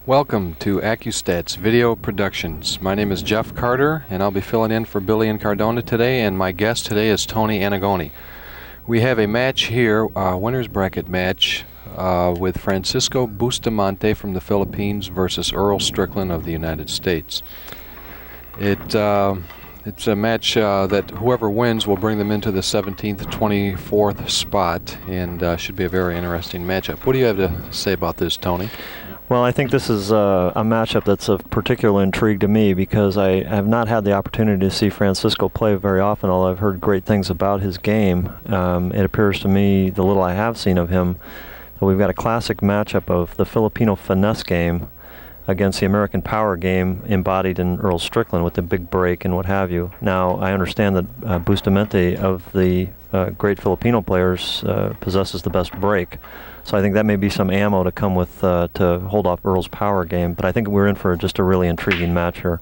Welcome to ACCUSTATS Video Productions. My name is Jeff Carter, and I'll be filling in for Billy Incardona today, and my guest today is Tony Annigoni. We have a match here, a winner's bracket match, with Francisco Bustamante from the Philippines versus Earl Strickland of the United States. It's a match that whoever wins will bring them into the 17th, 24th spot, and should be a very interesting matchup. What do you have to say about this, Tony? Well, I think this is a matchup that's of particular intrigue to me because I have not had the opportunity to see Francisco play very often, although I've heard great things about his game. It appears to me, the little I have seen of him, that we've got a classic matchup of the Filipino finesse game against the American power game embodied in Earl Strickland with the big break and what have you. Now, I understand that Bustamante, of the great Filipino players, possesses the best break. So I think that may be some ammo to come with to hold off Earl's power game. But I think we're in for just a really intriguing match here.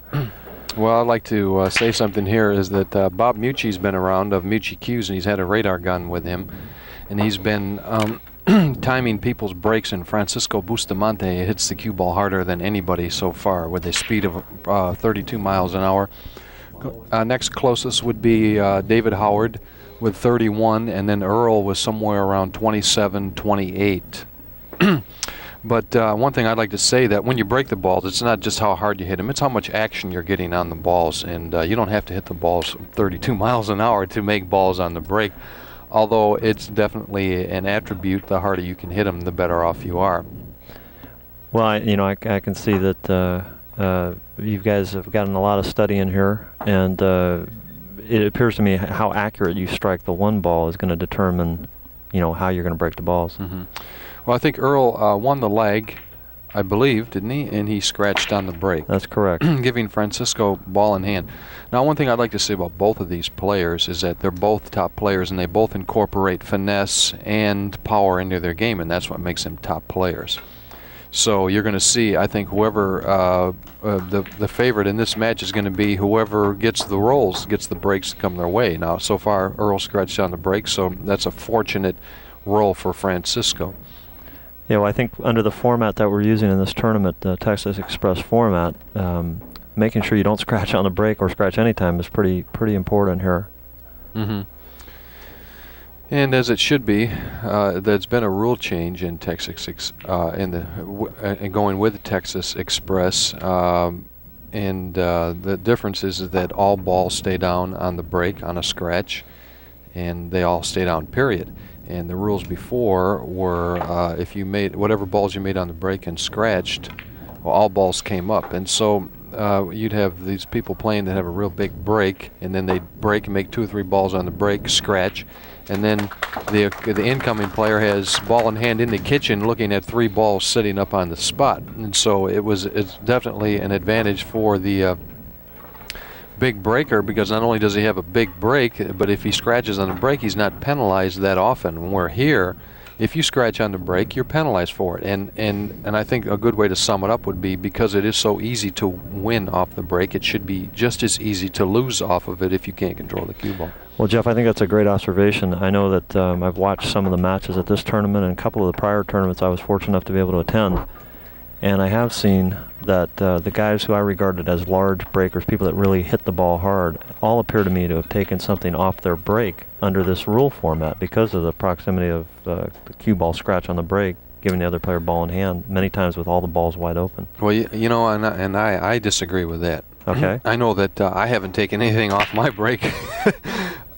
Well, I'd like to say something here is that Bob Mucci's been around of Mucci Cues, and he's had a radar gun with him. And he's been timing people's breaks, and Francisco Bustamante hits the cue ball harder than anybody so far with a speed of 32 miles an hour. Next closest would be David Howard with 31, and then Earl was somewhere around 27, 28. But one thing I'd like to say, that when you break the balls, it's not just how hard you hit them, it's how much action you're getting on the balls, and you don't have to hit the balls 32 miles an hour to make balls on the break, although it's definitely an attribute. The harder you can hit them, the better off you are. Well, I can see that you guys have gotten a lot of study in here, and it appears to me how accurate you strike the one ball is going to determine, how you're going to break the balls. Mm-hmm. Well, I think Earl won the leg, I believe, didn't he? And he scratched on the break. That's correct. Giving Francisco ball in hand. Now, one thing I'd like to say about both of these players is that they're both top players, and they both incorporate finesse and power into their game, and that's what makes them top players. So you're going to see, I think, whoever the favorite in this match is going to be whoever gets the rolls, gets the breaks to come their way. Now, so far, Earl scratched on the break, so that's a fortunate roll for Francisco. Yeah, well, I think under the format that we're using in this tournament, the Texas Express format, making sure you don't scratch on the break or scratch anytime is pretty important here. Mm-hmm. And as it should be, there's been a rule change in Texas, going with the Texas Express, and the difference is that all balls stay down on the break on a scratch, and they all stay down, period. And the rules before were if you made whatever balls you made on the break and scratched, well, all balls came up, and so you'd have these people playing that have a real big break, and then they'd break and make 2 or 3 balls on the break, scratch, and then the incoming player has ball in hand in the kitchen looking at 3 balls sitting up on the spot. And so it's definitely an advantage for the big breaker, because not only does he have a big break, but if he scratches on the break, he's not penalized that often. When we're here, if you scratch on the break, you're penalized for it. And I think a good way to sum it up would be, because it is so easy to win off the break, it should be just as easy to lose off of it if you can't control the cue ball. Well, Jeff, I think that's a great observation. I know that I've watched some of the matches at this tournament and a couple of the prior tournaments I was fortunate enough to be able to attend. And I have seen that the guys who I regarded as large breakers, people that really hit the ball hard, all appear to me to have taken something off their break under this rule format because of the proximity of the cue ball scratch on the break, giving the other player ball in hand, many times with all the balls wide open. Well, I disagree with that. Okay. I know that I haven't taken anything off my break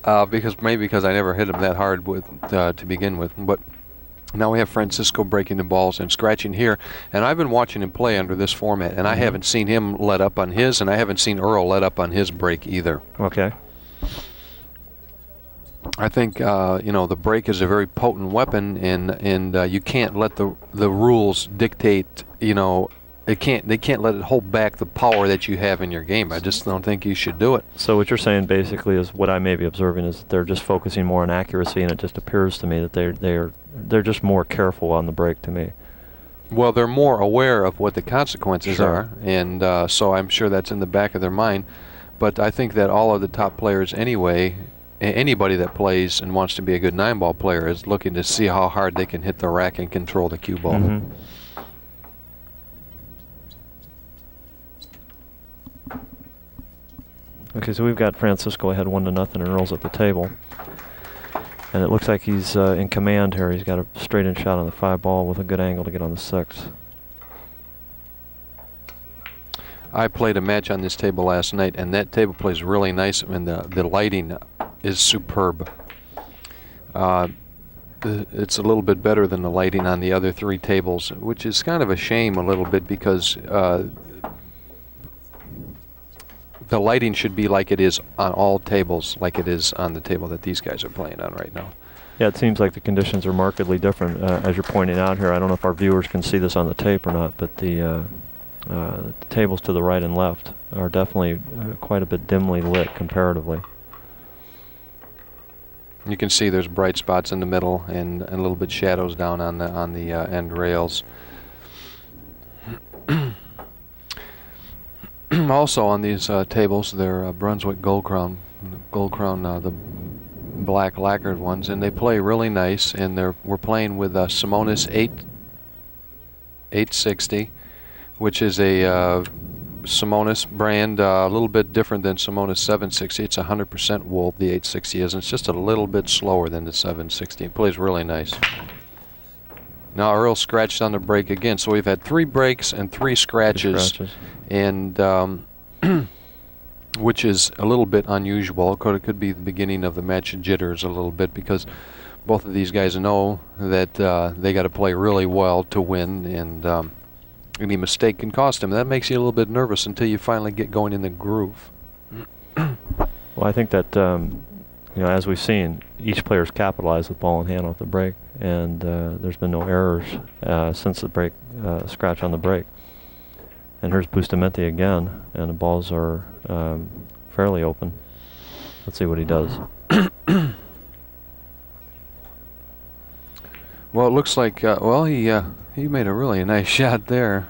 because I never hit them that hard to begin with. But now we have Francisco breaking the balls and scratching here, and I've been watching him play under this format, and I haven't seen him let up on his, and I haven't seen Earl let up on his break either. Okay. I think the break is a very potent weapon, and you can't let the rules dictate. They can't let it hold back the power that you have in your game. I just don't think you should do it. So what you're saying basically is, what I may be observing is that they're just focusing more on accuracy, and it just appears to me that they're just more careful on the break to me. Well, they're more aware of what the consequences are, and so I'm sure that's in the back of their mind. But I think that all of the top players anyway, anybody that plays and wants to be a good 9-ball player, is looking to see how hard they can hit the rack and control the cue ball. Mm-hmm. Okay, so we've got Francisco ahead 1-0, and Earl's at the table. And it looks like he's in command here. He's got a straight-in shot on the 5 ball with a good angle to get on the 6. I played a match on this table last night, and that table plays really nice, and the lighting is superb. It's a little bit better than the lighting on the other 3 tables, which is kind of a shame a little bit, because the lighting should be like it is on all tables, like it is on the table that these guys are playing on right now. Yeah, it seems like the conditions are markedly different, as you're pointing out here. I don't know if our viewers can see this on the tape or not, but the tables to the right and left are definitely quite a bit dimly lit comparatively. You can see there's bright spots in the middle and a little bit shadows down on the end rails. Also on these tables, they're Brunswick Gold Crown, the black lacquered ones, and they play really nice. And we're playing with Simonis 860, which is a Simonis brand, a little bit different than Simonis 760. It's 100% wool, the 860 is, and it's just a little bit slower than the 760. It plays really nice. Now Earl scratched on the break again, so we've had 3 breaks and 3 scratches. And which is a little bit unusual. It could be the beginning of the match jitters a little bit, because both of these guys know that they got to play really well to win, and any mistake can cost them. That makes you a little bit nervous until you finally get going in the groove. Well, I think that as we've seen, each player's capitalized with ball in hand off the break, and there's been no errors since the break scratch on the break. And here's Bustamante again, and the balls are fairly open. Let's see what he does. Well, it looks like he made a really nice shot there.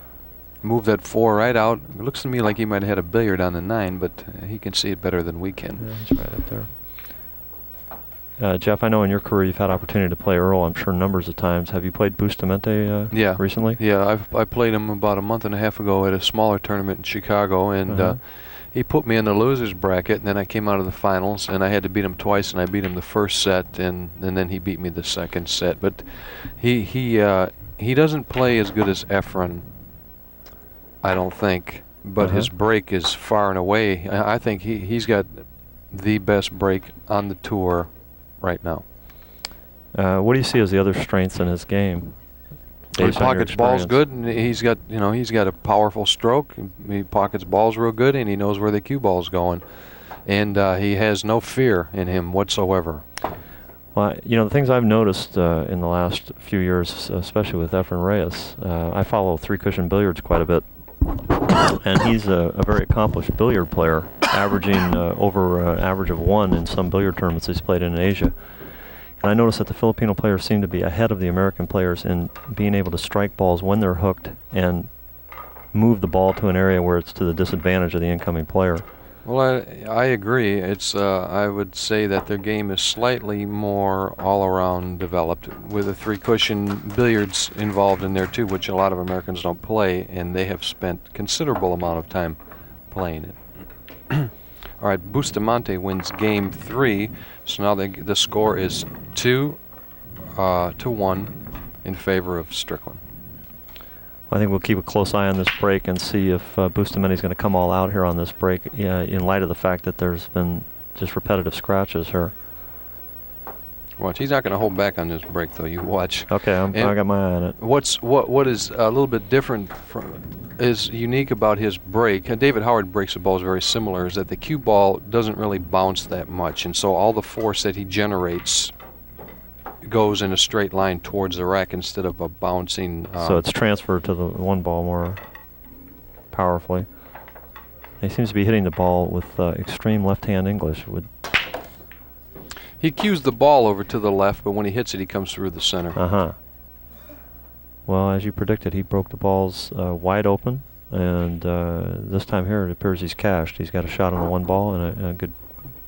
Moved that 4 right out. It looks to me like he might have had a billiard on the 9, but he can see it better than we can. Yeah, he's right up there. Jeff, I know in your career you've had opportunity to play Earl, I'm sure, numbers of times. Have you played Bustamante recently? Yeah, I played him about a month and a half ago at a smaller tournament in Chicago, and he put me in the losers bracket, and then I came out of the finals, and I had to beat him twice, and I beat him the first set, and then he beat me the second set. But he doesn't play as good as Efren, I don't think, but his break is far and away. I think he's got the best break on the tour right now. What do you see as the other strengths in his game? He pockets balls good, and he's got a powerful stroke. He pockets balls real good, and he knows where the cue ball's going, and he has no fear in him whatsoever. Well, the things I've noticed in the last few years, especially with Efren Reyes, I follow 3-cushion billiards quite a bit, and he's a very accomplished billiard player, averaging over an average of 1 in some billiard tournaments he's played in Asia. And I noticed that the Filipino players seem to be ahead of the American players in being able to strike balls when they're hooked and move the ball to an area where it's to the disadvantage of the incoming player. Well, I agree. It's I would say that their game is slightly more all-around developed, with the 3-cushion billiards involved in there too, which a lot of Americans don't play, and they have spent considerable amount of time playing it. All right, Bustamante wins game 3, so now the score is 2-1 in favor of Strickland. I think we'll keep a close eye on this break and see if Bustamante's going to come all out here on this break, in light of the fact that there's been just repetitive scratches here. Watch, he's not going to hold back on this break, though. You watch. Okay, I got my eye on it. What is a little bit different is unique about his break, and David Howard breaks the balls very similar, is that the cue ball doesn't really bounce that much, and so all the force that he generates goes in a straight line towards the rack instead of a bouncing. So it's transferred to the 1 ball more powerfully. He seems to be hitting the ball with extreme left-hand English. He cues the ball over to the left, but when he hits it, he comes through the center. Well, as you predicted, he broke the balls wide open, and this time here it appears he's cashed. He's got a shot on the 1 ball and a good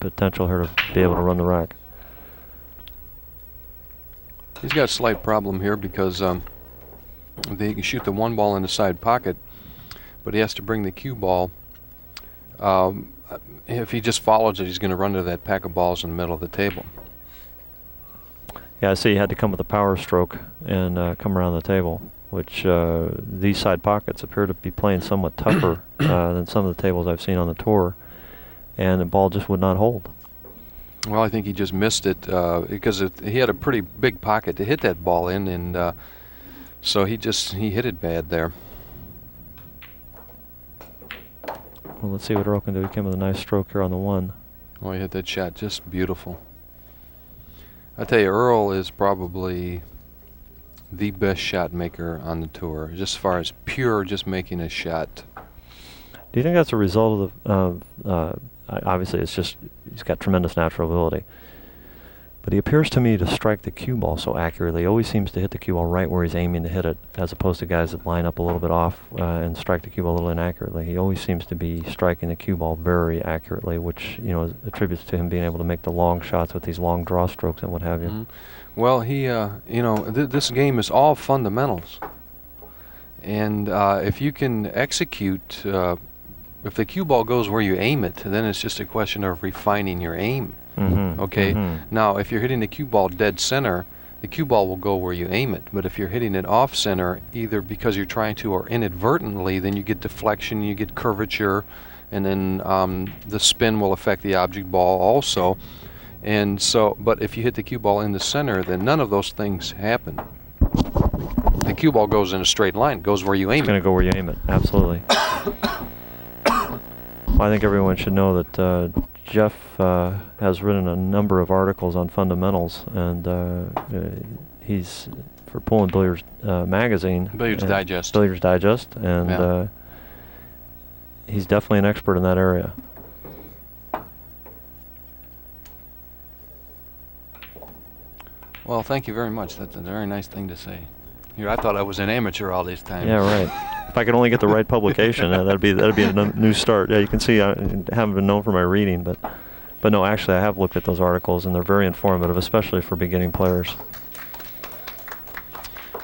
potential here to be able to run the rack. He's got a slight problem here because he can shoot the 1 ball in the side pocket, but he has to bring the cue ball if he just follows it, he's going to run to that pack of balls in the middle of the table. Yeah, I see he had to come with a power stroke and come around the table, which these side pockets appear to be playing somewhat tougher than some of the tables I've seen on the tour, and the ball just would not hold. Well, I think he just missed it because he had a pretty big pocket to hit that ball in, and so he hit it bad there. Well, let's see what Earl can do. He came with a nice stroke here on the 1. Oh, he hit that shot just beautiful. I tell you, Earl is probably the best shot maker on the tour, just as far as pure just making a shot. Do you think that's a result of obviously it's just he's got tremendous natural ability, but he appears to me to strike the cue ball so accurately. He always seems to hit the cue ball right where he's aiming to hit it, as opposed to guys that line up a little bit off and strike the cue ball a little inaccurately. He always seems to be striking the cue ball very accurately, which attributes to him being able to make the long shots with these long draw strokes and what have you. Mm-hmm. Well, he this game is all fundamentals, and if you can execute. If the cue ball goes where you aim it, then it's just a question of refining your aim. Mm-hmm. Okay. Mm-hmm. Now, if you're hitting the cue ball dead center, the cue ball will go where you aim it. But if you're hitting it off center, either because you're trying to or inadvertently, then you get deflection, you get curvature, and then the spin will affect the object ball also. And so, but if you hit the cue ball in the center, then none of those things happen. The cue ball goes in a straight line, goes where you aim it. It's going to go where you aim it. Absolutely. I think everyone should know that Jeff has written a number of articles on fundamentals, and he's for Pool and Billiards magazine. Billiards Digest. Billiards Digest, and yeah. He's definitely an expert in that area. Well, thank you very much. That's a very nice thing to say. Here, I thought I was an amateur all this time. Yeah, right. If I could only get the right publication, that'd be a new start. Yeah, you can see I haven't been known for my reading, but no, actually I have looked at those articles, and they're very informative, especially for beginning players.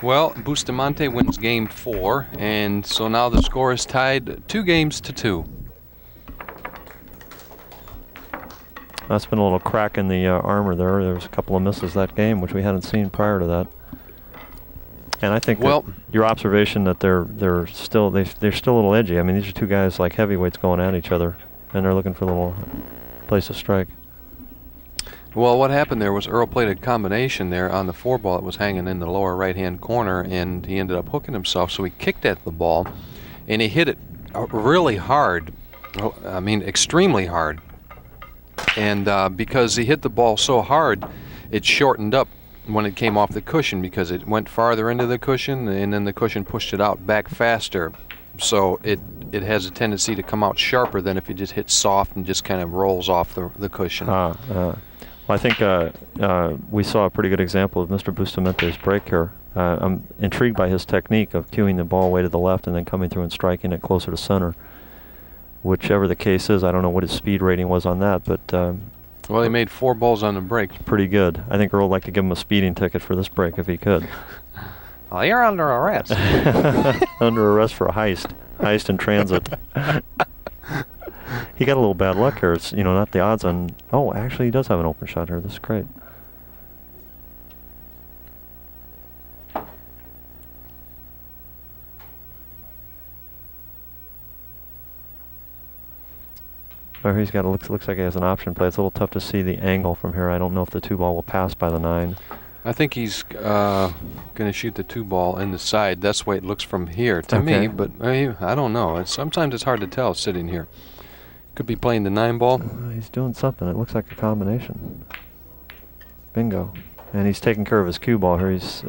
Well, Bustamante wins game 4, and so now the score is tied 2-2. That's been a little crack in the armor there. There was a couple of misses that game, which we hadn't seen prior to that. And I think that your observation that they're still a little edgy. I mean, these are two guys like heavyweights going at each other, and they're looking for a little place to strike. Well, what happened there was Earl played a combination there on the 4-ball that was hanging in the lower right-hand corner, and he ended up hooking himself. So he kicked at the ball, and he hit it really hard. I mean, extremely hard. And because he hit the ball so hard, it shortened up when it came off the cushion, because it went farther into the cushion, and then the cushion pushed it out back faster. So it has a tendency to come out sharper than if you just hit soft and just kind of rolls off the cushion. Well, I think we saw a pretty good example of Mr. Bustamante's break here. I'm intrigued by his technique of cueing the ball way to the left and then coming through and striking it closer to center. Whichever the case is, I don't know what his speed rating was on that, but well, he made 4 balls on the break. Pretty good. I think Earl would like to give him a speeding ticket for this break if he could. Well, you're under arrest. Under arrest for a heist in transit. He got a little bad luck here. It's not the odds on. Oh, actually, he does have an open shot here. This is great. Or he's got looks like he has an option play. It's a little tough to see the angle from here. I don't know if the 2-ball will pass by the 9. I think he's going to shoot the 2-ball in the side. That's the way it looks from here to me. But I don't know. Sometimes it's hard to tell sitting here. Could be playing the 9-ball. He's doing something. It looks like a combination. Bingo. And he's taking care of his cue ball here. He's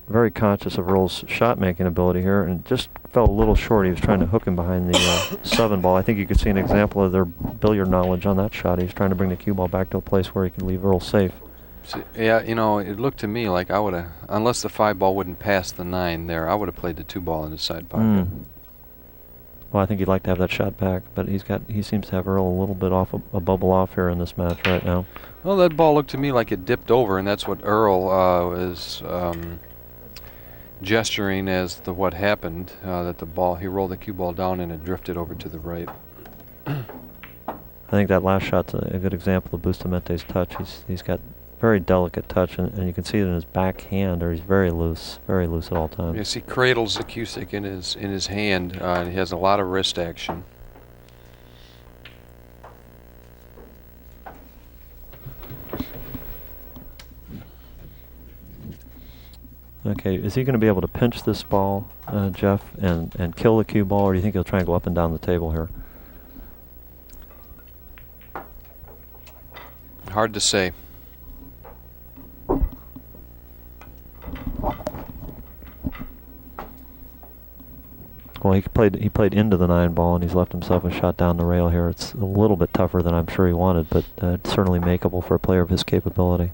very conscious of Earl's shot-making ability here, and just fell a little short. He was trying to hook him behind the 7-ball. I think you could see an example of their billiard knowledge on that shot. He's trying to bring the cue ball back to a place where he can leave Earl safe. See, yeah, it looked to me like I would have, unless the 5-ball wouldn't pass the 9 there, I would have played the 2-ball in the side pocket. Well, I think he'd like to have that shot back, but he seems to have Earl a little bit off a bubble off here in this match right now. Well, that ball looked to me like it dipped over, and that's what Earl is gesturing as to what happened. That the ball, he rolled the cue ball down and it drifted over to the right. I think that last shot's a good example of Bustamante's touch. He's got very delicate touch, and you can see it in his backhand, or he's very loose at all times. Yes, he cradles the cue stick in his hand, and he has a lot of wrist action. Okay, is he going to be able to pinch this ball, Jeff, and kill the cue ball, or do you think he'll try and go up and down the table here? Hard to say. Well, he played into the 9 ball, and he's left himself a shot down the rail here. It's a little bit tougher than I'm sure he wanted, but it's certainly makeable for a player of his capability.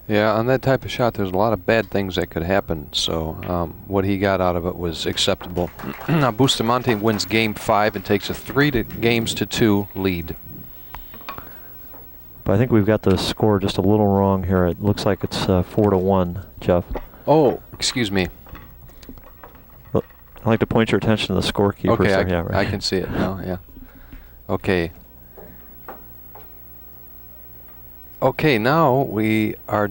Yeah, on that type of shot, there's a lot of bad things that could happen. So what he got out of it was acceptable. Now Bustamante wins Game 5 and takes a 3-2 lead. But I think we've got the score just a little wrong here. It looks like it's 4-1, Jeff. Oh, excuse me. I'd like to point your attention to the scorekeeper. Okay, yeah, right. I can see it now. Yeah. Okay. Okay, now we are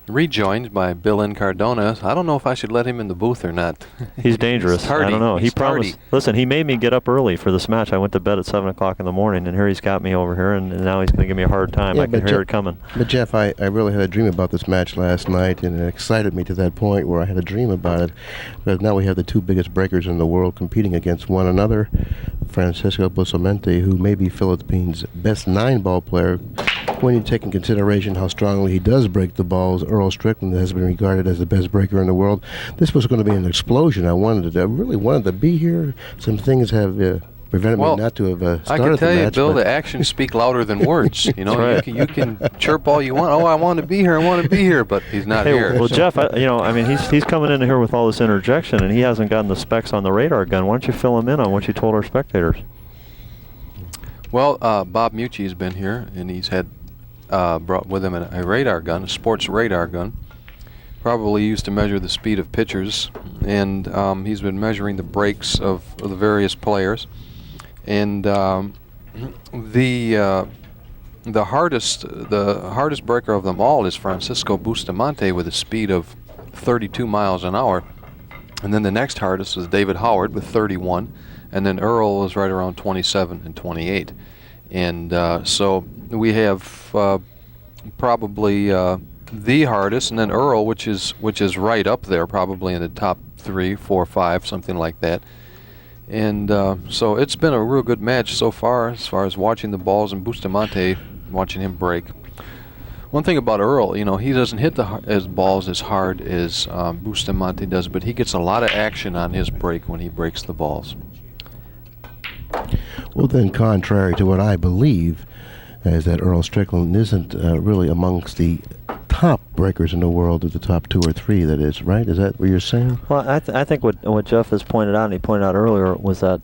rejoined by Bill Incardona. I don't know if I should let him in the booth or not. He's dangerous. He's tardy. I don't know. He's he promised. tardy. Listen, he made me get up early for this match. I went to bed at 7 o'clock in the morning, and here he's got me over here, and now he's going to give me a hard time. Yeah, I can hear it coming. But Jeff, I really had a dream about this match last night, and it excited me to that point where I had a dream about it. Because now we have the 2 biggest breakers in the world competing against one another. Francisco Bustamante, who may be Philippines' best 9-ball player, when you take in consideration how strongly he does break the balls. Earl Strickland has been regarded as the best breaker in the world. This was going to be an explosion. I really wanted to be here. Some things have prevented me not to have started the match. I can tell you, Bill, the actions speak louder than words. You know, right. you can chirp all you want. Oh, I want to be here. I want to be here, but he's not here. Well, Jeff, he's coming in here with all this interjection, and he hasn't gotten the specs on the radar gun. Why don't you fill him in on what you told our spectators? Well, Bob Mucci has been here, and he's had brought with him a radar gun, a sports radar gun, probably used to measure the speed of pitchers, and he's been measuring the breaks of the various players. And the hardest breaker of them all is Francisco Bustamante with a speed of 32 miles an hour, and then the next hardest is David Howard with 31, and then Earl is right around 27 and 28. And so we have probably the hardest, and then Earl, which is right up there, probably in the top 3, 4, 5, something like that. And so it's been a real good match so far as watching the balls and Bustamante, watching him break. One thing about Earl, you know, he doesn't hit his balls as hard as Bustamante does, but he gets a lot of action on his break when he breaks the balls. Well, then, contrary to what I believe, is that Earl Strickland isn't really amongst the top breakers in the world, of the top 2 or 3, that is, right? Is that what you're saying? Well, I think what Jeff has pointed out, and he pointed out earlier, was that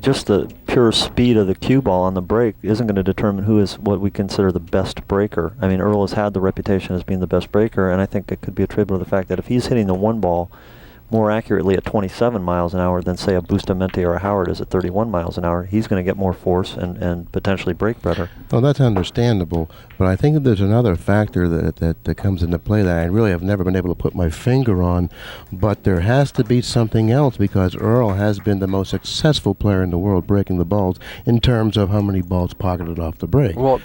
just the pure speed of the cue ball on the break isn't going to determine who is what we consider the best breaker. I mean, Earl has had the reputation as being the best breaker, and I think it could be attributable to the fact that if he's hitting the 1 ball more accurately at 27 miles an hour than, say, a Bustamante or a Howard is at 31 miles an hour, he's going to get more force and potentially break better. Well, that's understandable, but I think that there's another factor that comes into play that I really have never been able to put my finger on, but there has to be something else, because Earl has been the most successful player in the world breaking the balls in terms of how many balls pocketed off the break. Well,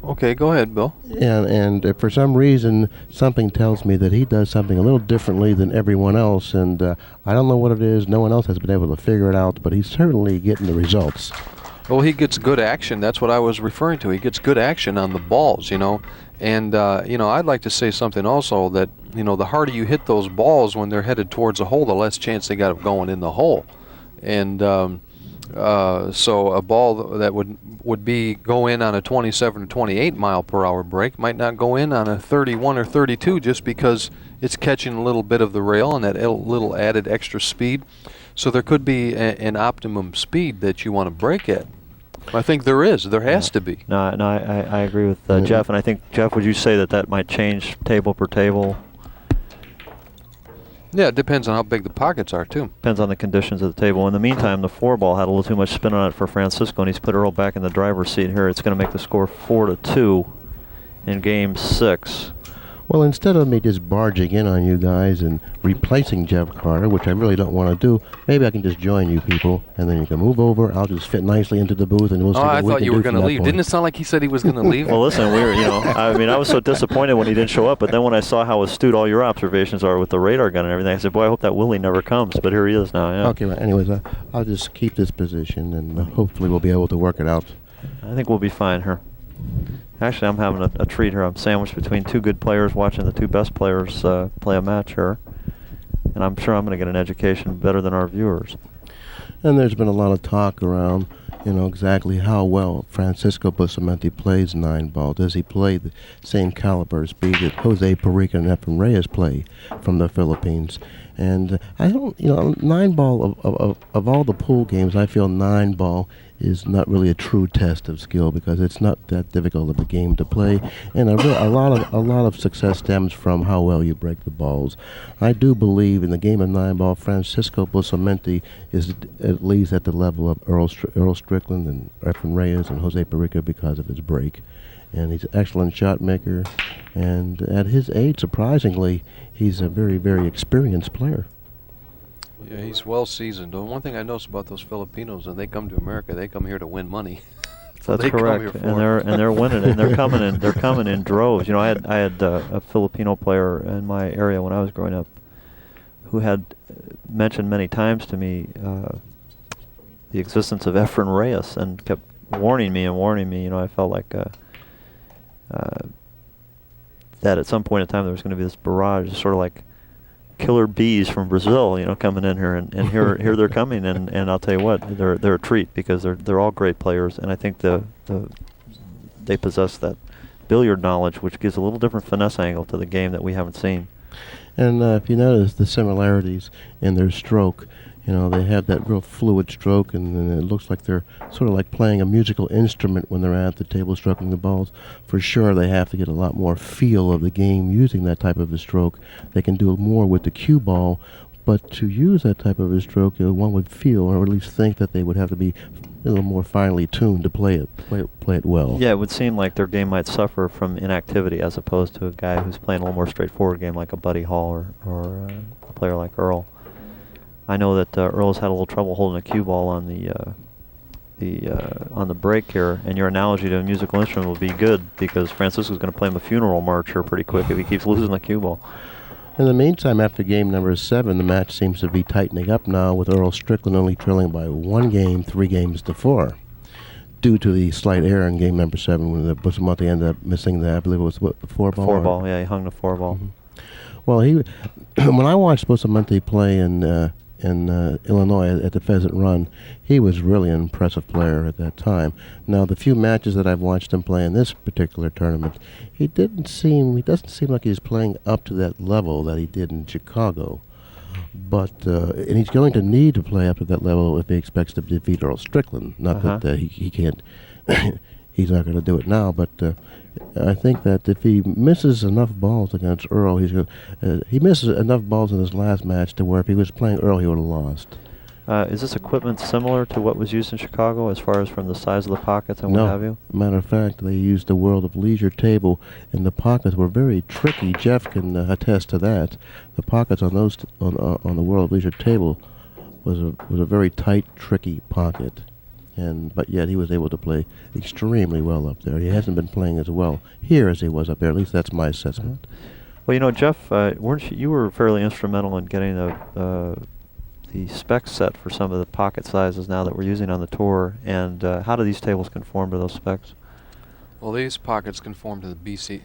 okay, go ahead, Bill. And for some reason, something tells me that he does something a little differently than everyone else, and I don't know what it is. No one else has been able to figure it out, but he's certainly getting the results. Well, he gets good action. That's what I was referring to. He gets good action on the balls, you know. And, you know, I'd like to say something also that, you know, the harder you hit those balls when they're headed towards a hole, the less chance they got of going in the hole. And so a ball that would go in on a 27 or 28 mile per hour break might not go in on a 31 or 32 just because it's catching a little bit of the rail and that little added extra speed. So there could be an optimum speed that you want to break at. I think there has to be. No, I agree with Jeff, and I think, Jeff, would you say that might change table per table? Yeah, it depends on how big the pockets are, too. Depends on the conditions of the table. In the meantime, the 4-ball had a little too much spin on it for Francisco, and he's put Earl back in the driver's seat here. It's going to make the score 4-2 in Game 6. Well, instead of me just barging in on you guys and replacing Jeff Carter, which I really don't want to do, maybe I can just join you people, and then you can move over. I'll just fit nicely into the booth, and we'll see what we can do. I thought you were going to to leave. Didn't it sound like he said he was going to leave? Well, listen, I mean, I was so disappointed when he didn't show up, but then when I saw how astute all your observations are with the radar gun and everything, I said, boy, I hope that Willie never comes, but here he is now, yeah. Okay, well, anyways, I'll just keep this position, and hopefully we'll be able to work it out. I think we'll be fine here. Actually, I'm having a treat here. I'm sandwiched between two good players, watching the two best players play a match here. And I'm sure I'm going to get an education better than our viewers. And there's been a lot of talk around, exactly how well Francisco Bustamante plays 9-ball. Does he play the same caliber speed that Jose Perica and Efren Reyes play from the Philippines? And I don't, 9-ball, of all the pool games, I feel 9-ball is not really a true test of skill because it's not that difficult of a game to play, and a lot of success stems from how well you break the balls. I do believe in the game of 9-ball, Francisco Bustamante is at least at the level of Earl Strickland and Efren Reyes and Jose Perica because of his break, and he's an excellent shot maker, and at his age, surprisingly, he's a very, very experienced player. Yeah, he's well seasoned. The one thing I notice about those Filipinos, when they come to America, they come here to win money. So that's correct, and they're winning, and they're coming in droves. I had a Filipino player in my area when I was growing up, who had mentioned many times to me the existence of Efren Reyes, and kept warning me. I felt like that at some point in time there was going to be this barrage, sort of like killer bees from Brazil, coming in here, and here they're coming, and I'll tell you what, they're a treat because they're all great players, and I think they possess that billiard knowledge, which gives a little different finesse angle to the game that we haven't seen. And if you notice the similarities in their stroke, they have that real fluid stroke, and it looks like they're sort of like playing a musical instrument when they're at the table stroking the balls. For sure, they have to get a lot more feel of the game using that type of a stroke. They can do more with the cue ball, but to use that type of a stroke, one would feel, or at least think, that they would have to be a little more finely tuned to play it well. Yeah, it would seem like their game might suffer from inactivity as opposed to a guy who's playing a little more straightforward game like a Buddy Hall or a player like Earl. I know that Earl's had a little trouble holding a cue ball on the break here, and your analogy to a musical instrument will be good because Francisco's going to play him a funeral march here pretty quick if he keeps losing the cue ball. In the meantime, after game number 7, the match seems to be tightening up now, with Earl Strickland only trailing by 1 game, 3 games to 4, due to the slight error in game number 7 when the Bustamante ended up missing I believe it was the 4-ball. 4-ball, yeah, he hung the 4-ball. Mm-hmm. Well, when I watched Bustamante play in Illinois at the Pheasant Run, he was really an impressive player at that time. Now, the few matches that I've watched him play in this particular tournament, he doesn't seem like he's playing up to that level that he did in Chicago. But and he's going to need to play up to that level if he expects to defeat Earl Strickland. Not that he can't. He's not going to do it now, but I think that if he misses enough balls against Earl, he misses enough balls in his last match to where if he was playing Earl, he would have lost. Is this equipment similar to what was used in Chicago as far as from the size of the pockets and what have you? Matter of fact, they used the World of Leisure table, and the pockets were very tricky. Jeff can attest to that. The pockets on those on the World of Leisure table was a very tight, tricky pocket. But yet he was able to play extremely well up there. He hasn't been playing as well here as he was up there. At least that's my assessment. Well, Jeff, you were fairly instrumental in getting the spec set for some of the pocket sizes now that we're using on the tour. And how do these tables conform to those specs? Well, these pockets conform to the BC.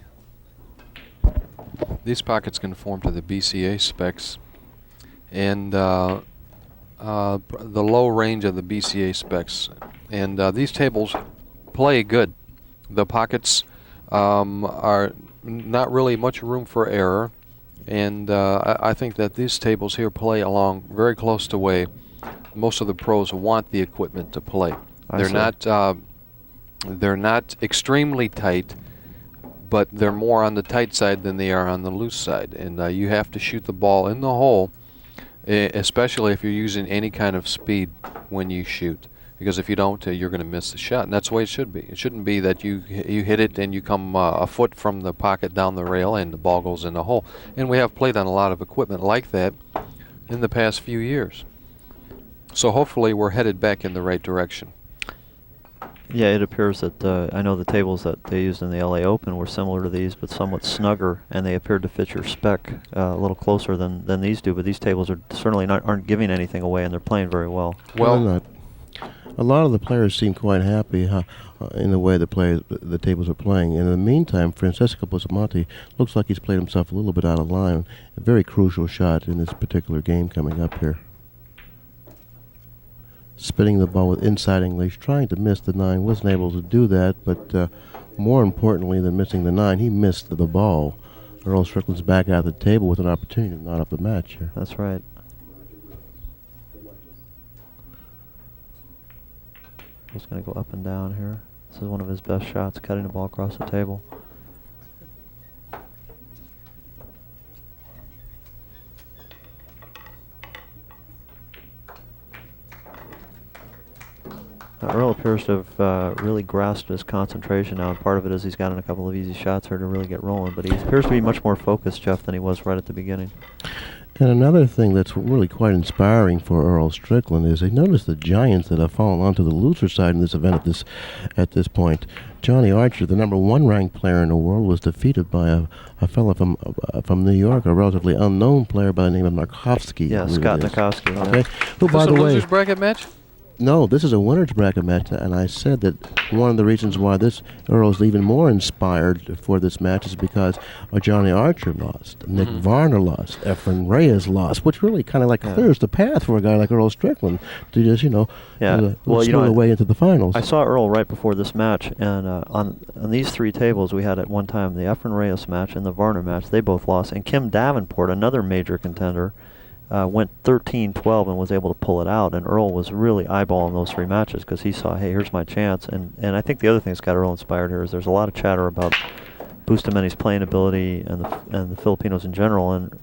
These pockets conform to the BCA specs, and the low range of the BCA specs, and these tables play good. The pockets are not really much room for error, and I think that these tables here play along very close to way most of the pros want the equipment to play. They're not extremely tight, but they're more on the tight side than they are on the loose side. And you have to shoot the ball in the hole, especially if you're using any kind of speed when you shoot. Because if you don't, you're going to miss the shot. And that's the way it should be. It shouldn't be that you hit it and you come a foot from the pocket down the rail and the ball goes in the hole. And we have played on a lot of equipment like that in the past few years. So hopefully we're headed back in the right direction. Yeah, it appears that I know the tables that they used in the LA Open were similar to these, but somewhat snugger, and they appeared to fit your spec a little closer than these do. But these tables are certainly aren't giving anything away, and they're playing very well. Well, not. A lot of the players seem quite happy in the way the tables are playing. In the meantime, Francisco Bustamante looks like he's played himself a little bit out of line. A very crucial shot in this particular game coming up here. Spinning the ball with inside English, trying to miss the 9, wasn't able to do that, but more importantly than missing the 9, he missed the ball. Earl Strickland's back out of the table with an opportunity to knot up the match here. That's right. Earl's going to go up and down here. This is one of his best shots, cutting the ball across the table. Earl appears to have really grasped his concentration now, and part of it is he's gotten a couple of easy shots here to really get rolling, but he appears to be much more focused, Jeff, than he was right at the beginning. And another thing that's really quite inspiring for Earl Strickland is I noticed the giants that have fallen onto the looser side in this event at this point. Johnny Archer, the #1 ranked player in the world, was defeated by a fellow from New York, a relatively unknown player by the name of Narkovsky. Yeah, Scott Narkovsky. Okay, who, by Is the this a way, losers bracket match? no, this is a winner's bracket match, and I said that one of the reasons why this Earl's even more inspired for this match is because Johnny Archer lost, Nick Varner lost, Efren Reyes lost, which really kind of clears the path for a guy like Earl Strickland to just, swing the way into the finals. I saw Earl right before this match, and on these 3 tables we had at one time the Efren Reyes match and the Varner match. They both lost, and Kim Davenport, another major contender, went 13-12 and was able to pull it out, and Earl was really eyeballing those 3 matches because he saw, hey, here's my chance. And I think the other thing that's got Earl inspired here is there's a lot of chatter about Bustamante's playing ability and the Filipinos in general, and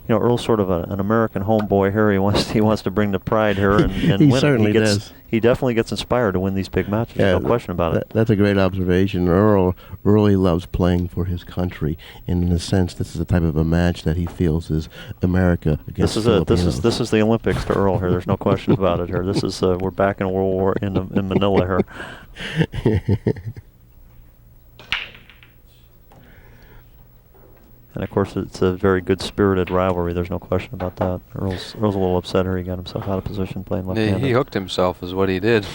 Earl's sort of an American homeboy here. He wants to bring the pride here and he win. Certainly does. He definitely gets inspired to win these big matches. Yeah, no question about it. That's a great observation. Earl really loves playing for his country, and in a sense, this is the type of a match that he feels is America against Filipinos. This is the Olympics to Earl here. There's no question about it here. This is we're back in World War in Manila here. And of course, it's a very good spirited rivalry. There's no question about that. Earl's a little upset here. He got himself out of position playing left-handed. He hooked himself, is what he did.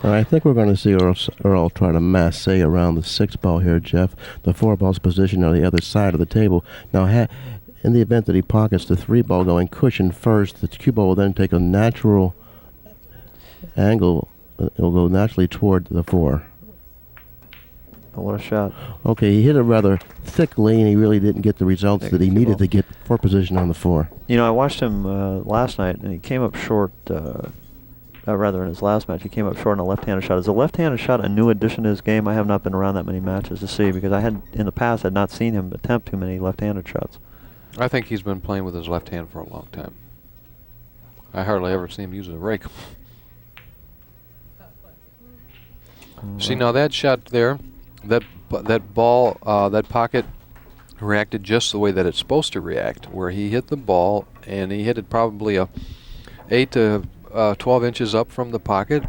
Well, I think we're going to see Earl try to masse around the 6 ball here, Jeff. The 4 ball's positioned on the other side of the table. Now, in the event that he pockets the 3 ball going cushion first, the cue ball will then take a natural angle. It will go naturally toward the 4. Oh, what a shot. Okay, he hit it rather thickly, and he really didn't get the results that he needed to get for position on the 4. I watched him last night, and he came up short, rather in his last match, he came up short on a left-handed shot. Is a left-handed shot a new addition to his game? I have not been around that many matches to see, because I had, in the past, had not seen him attempt too many left-handed shots. I think he's been playing with his left hand for a long time. I hardly ever see him use a rake. See, now that shot there, that ball, that pocket reacted just the way that it's supposed to react, where he hit the ball, and he hit it probably 8 to 12 inches up from the pocket,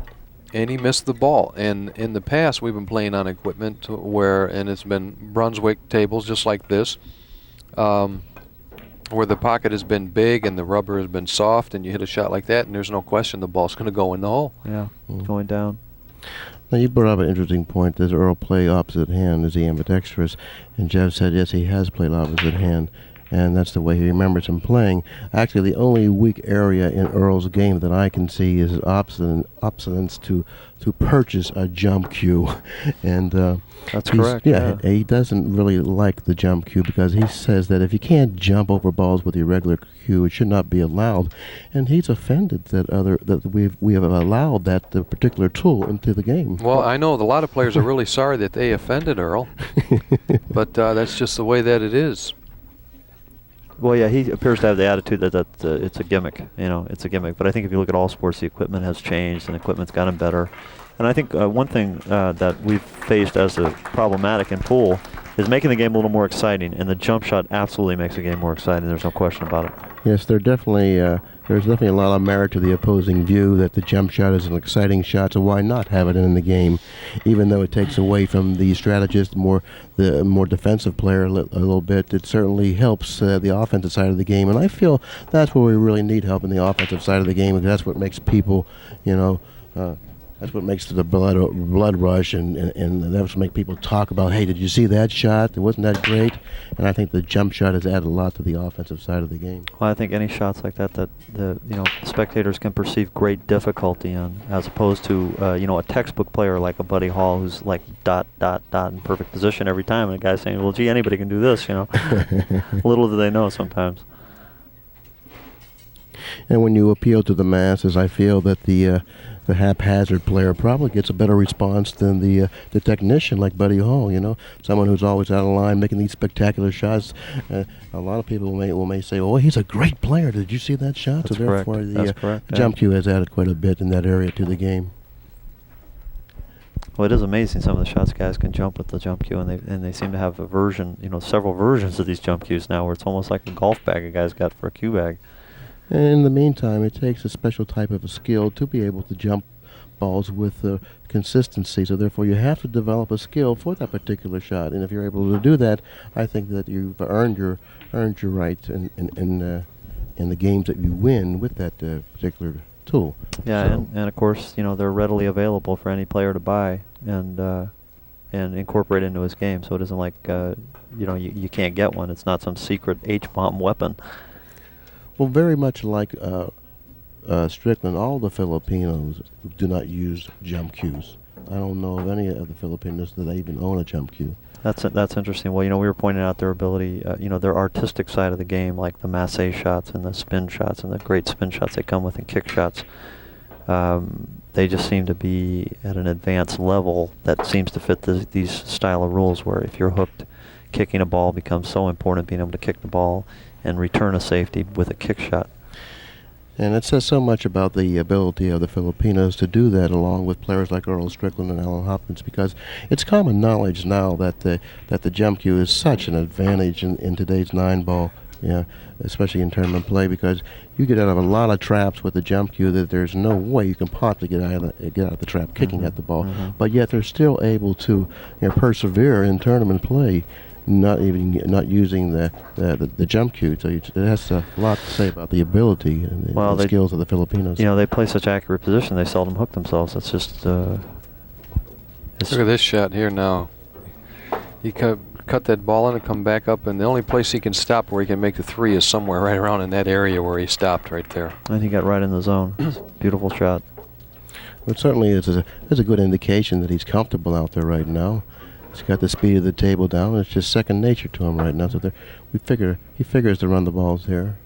and he missed the ball. And in the past, we've been playing on equipment and it's been Brunswick tables just like this, where the pocket has been big and the rubber has been soft, and you hit a shot like that, and there's no question the ball's going to go in the hole. Yeah, going down. Now, you brought up an interesting point. Does Earl play opposite hand? Is he ambidextrous? And Jeff said, yes, he has played opposite hand. and that's the way he remembers him playing. Actually, the only weak area in Earl's game that I can see is his obstinance to purchase a jump cue, and that's correct. Yeah, he doesn't really like the jump cue because he says that if you can't jump over balls with your regular cue, it should not be allowed, and he's offended that we have allowed that particular tool into the game. Well, I know a lot of players are really sorry that they offended Earl, but that's just the way that it is. Well, yeah, he appears to have the attitude that it's a gimmick. It's a gimmick. But I think if you look at all sports, the equipment has changed and the equipment's gotten better. And I think one thing that we've faced as a problematic in pool is making the game a little more exciting. And the jump shot absolutely makes the game more exciting. There's no question about it. Yes, there's definitely a lot of merit to the opposing view that the jump shot is an exciting shot, so why not have it in the game? Even though it takes away from the strategist, the more defensive player a little bit, it certainly helps the offensive side of the game. And I feel that's where we really need help in the offensive side of the game, because that's what makes people, that's what makes the blood rush, and that's what makes people talk about, hey, did you see that shot? Wasn't that great? And I think the jump shot has added a lot to the offensive side of the game. Well, I think any shots like that the spectators can perceive great difficulty in, as opposed to a textbook player like a Buddy Hall who's like dot in perfect position every time, and a guy's saying, well, gee, anybody can do this. Little do they know sometimes. And when you appeal to the masses, I feel that the haphazard player probably gets a better response than the technician like Buddy Hall. Someone who's always out of line, making these spectacular shots. A lot of people may say, "Oh, he's a great player. Did you see that shot?" That's so therefore, correct. the jump cue has added quite a bit in that area to the game. Well, it is amazing some of the shots guys can jump with the jump cue, and they seem to have a version, several versions of these jump cues now, where it's almost like a golf bag a guy's got for a cue bag. And in the meantime, it takes a special type of a skill to be able to jump balls with consistency. So therefore, you have to develop a skill for that particular shot. And if you're able to do that, I think that you've earned your right in the games that you win with that particular tool. Yeah, so and of course, they're readily available for any player to buy and incorporate into his game. So it isn't like you can't get one. It's not some secret H-bomb weapon. Well, very much like Strickland, all the Filipinos do not use jump cues. I don't know of any of the Filipinos that even own a jump cue. That's interesting. Well, we were pointing out their ability, their artistic side of the game, like the massé shots and the spin shots and the great spin shots they come with and kick shots. They just seem to be at an advanced level that seems to fit these style of rules, where if you're hooked, kicking a ball becomes so important, being able to kick the ball and return a safety with a kick shot. And it says so much about the ability of the Filipinos to do that, along with players like Earl Strickland and Alan Hopkins, because it's common knowledge now that the jump cue is such an advantage in today's 9-ball, especially in tournament play, because you get out of a lot of traps with the jump cue that there's no way you can possibly get out of the trap kicking at the ball, but yet they're still able to persevere in tournament play, not using the jump cue. So it has a lot to say about the ability and the skills of the Filipinos. They play such accurate position, they seldom hook themselves. That's just look at this shot here now. He cut that ball in and come back up, and the only place he can stop where he can make the 3 is somewhere right around in that area where he stopped right there. And he got right in the zone. It's a beautiful shot. Well, certainly it's a good indication that he's comfortable out there right now. He's got the speed of the table down. It's just second nature to him right now. So he figures to run the balls here.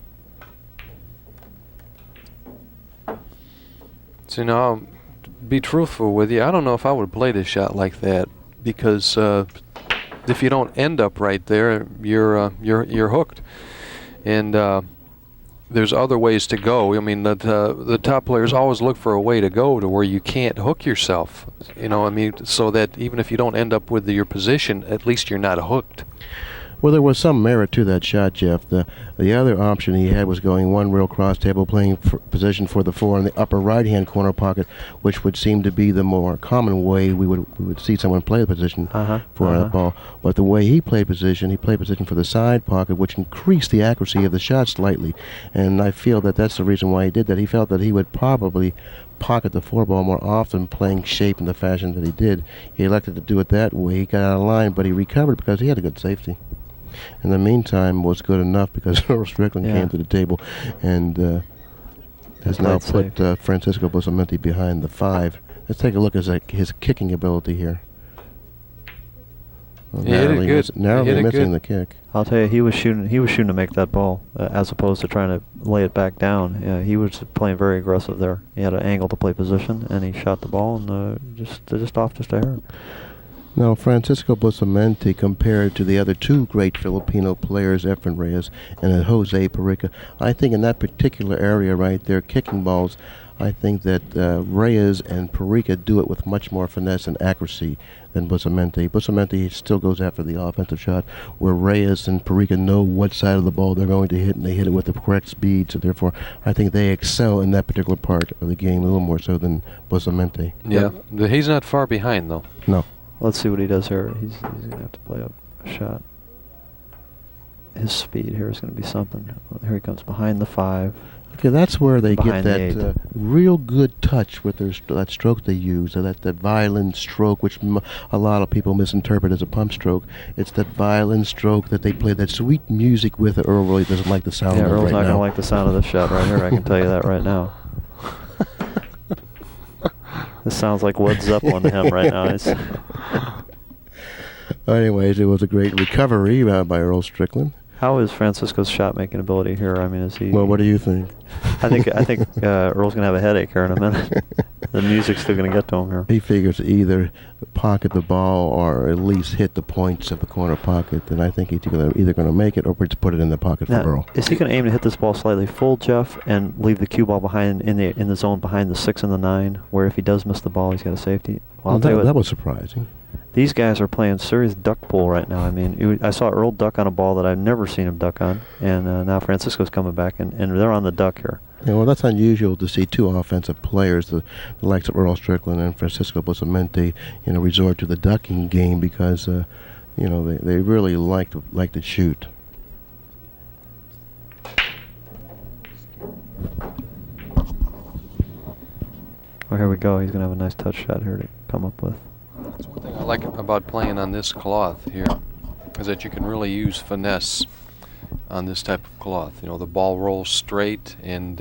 So now, to be truthful with you, I don't know if I would play this shot like that, because if you don't end up right there, you're hooked. And there's other ways to go. I mean, the top players always look for a way to go to where you can't hook yourself. So that even if you don't end up with your position, at least you're not hooked. Well, there was some merit to that shot, Jeff. The other option he had was going one real cross table, playing position for the 4 in the upper right-hand corner pocket, which would seem to be the more common way we would see someone play the position for the ball. But the way he played position for the side pocket, which increased the accuracy of the shot slightly. And I feel that that's the reason why he did that. He felt that he would probably pocket the 4 ball more often, playing shape in the fashion that he did. He elected to do it that way. He got out of line, but he recovered because he had a good safety. in the meantime was good enough because Earl Strickland came to the table and has now put Francisco Bustamante behind the 5. Let's take a look at his kicking ability here. Well, narrowly missing the kick. I'll tell you, he was shooting to make that ball as opposed to trying to lay it back down. He was playing very aggressive there. He had an angle to play position, and he shot the ball and just off just a hair. Now, Francisco Bustamante, compared to the other 2 great Filipino players, Efren Reyes and Jose Perica, I think in that particular area right there, kicking balls, I think that Reyes and Perica do it with much more finesse and accuracy than Bustamante. Bustamante still goes after the offensive shot, where Reyes and Perica know what side of the ball they're going to hit, and they hit it with the correct speed. So therefore, I think they excel in that particular part of the game a little more so than Bustamante. Yeah, he's not far behind, though. No. Let's see what he does here. He's going to have to play a shot. His speed here is going to be something. Here he comes behind the 5. Okay, that's where they get Behind that real good touch with that stroke they use, that violin stroke, which a lot of people misinterpret as a pump stroke. It's that violin stroke that they play that sweet music with. Earl really doesn't like the sound of it right now. Earl's not going to like the sound of this shot right here. I can tell you that right now. This sounds like Led Zeppelin to him right now. Anyways, it was a great recovery by Earl Strickland. How is Francisco's shot-making ability here? I mean, is he... Well, what do you think? I think Earl's going to have a headache here in a minute. The music's still going to get to him here. He figures either pocket the ball or at least hit the points of the corner pocket, and I think he's either going to make it or just put it in the pocket now, for Earl. Is he going to aim to hit this ball slightly full, Jeff, and leave the cue ball behind in the zone behind the 6 and the 9, where if he does miss the ball, he's got a safety? Well, that was surprising. These guys are playing serious duck pool right now. I mean, I saw Earl duck on a ball that I've never seen him duck on, and now Francisco's coming back, and they're on the duck here. Yeah, well, that's unusual to see 2 offensive players, the likes of Earl Strickland and Francisco Bustamante, resort to the ducking game because, they really like to shoot. Oh, here we go. He's going to have a nice touch shot here to come up with. That's one thing I like about playing on this cloth here, is that you can really use finesse on this type of cloth. The ball rolls straight, and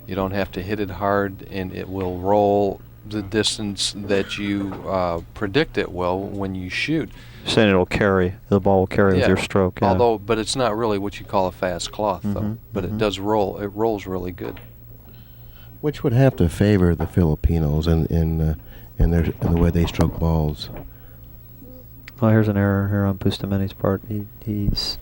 you don't have to hit it hard, and it will roll the distance that you predict it will when you shoot. You're saying it'll carry, the ball will carry with your stroke. Yeah. But it's not really what you call a fast cloth, though. But it does roll. It rolls really good. Which would have to favor the Filipinos in the way they stroke balls. Well, here's an error here on Bustamante's part. He's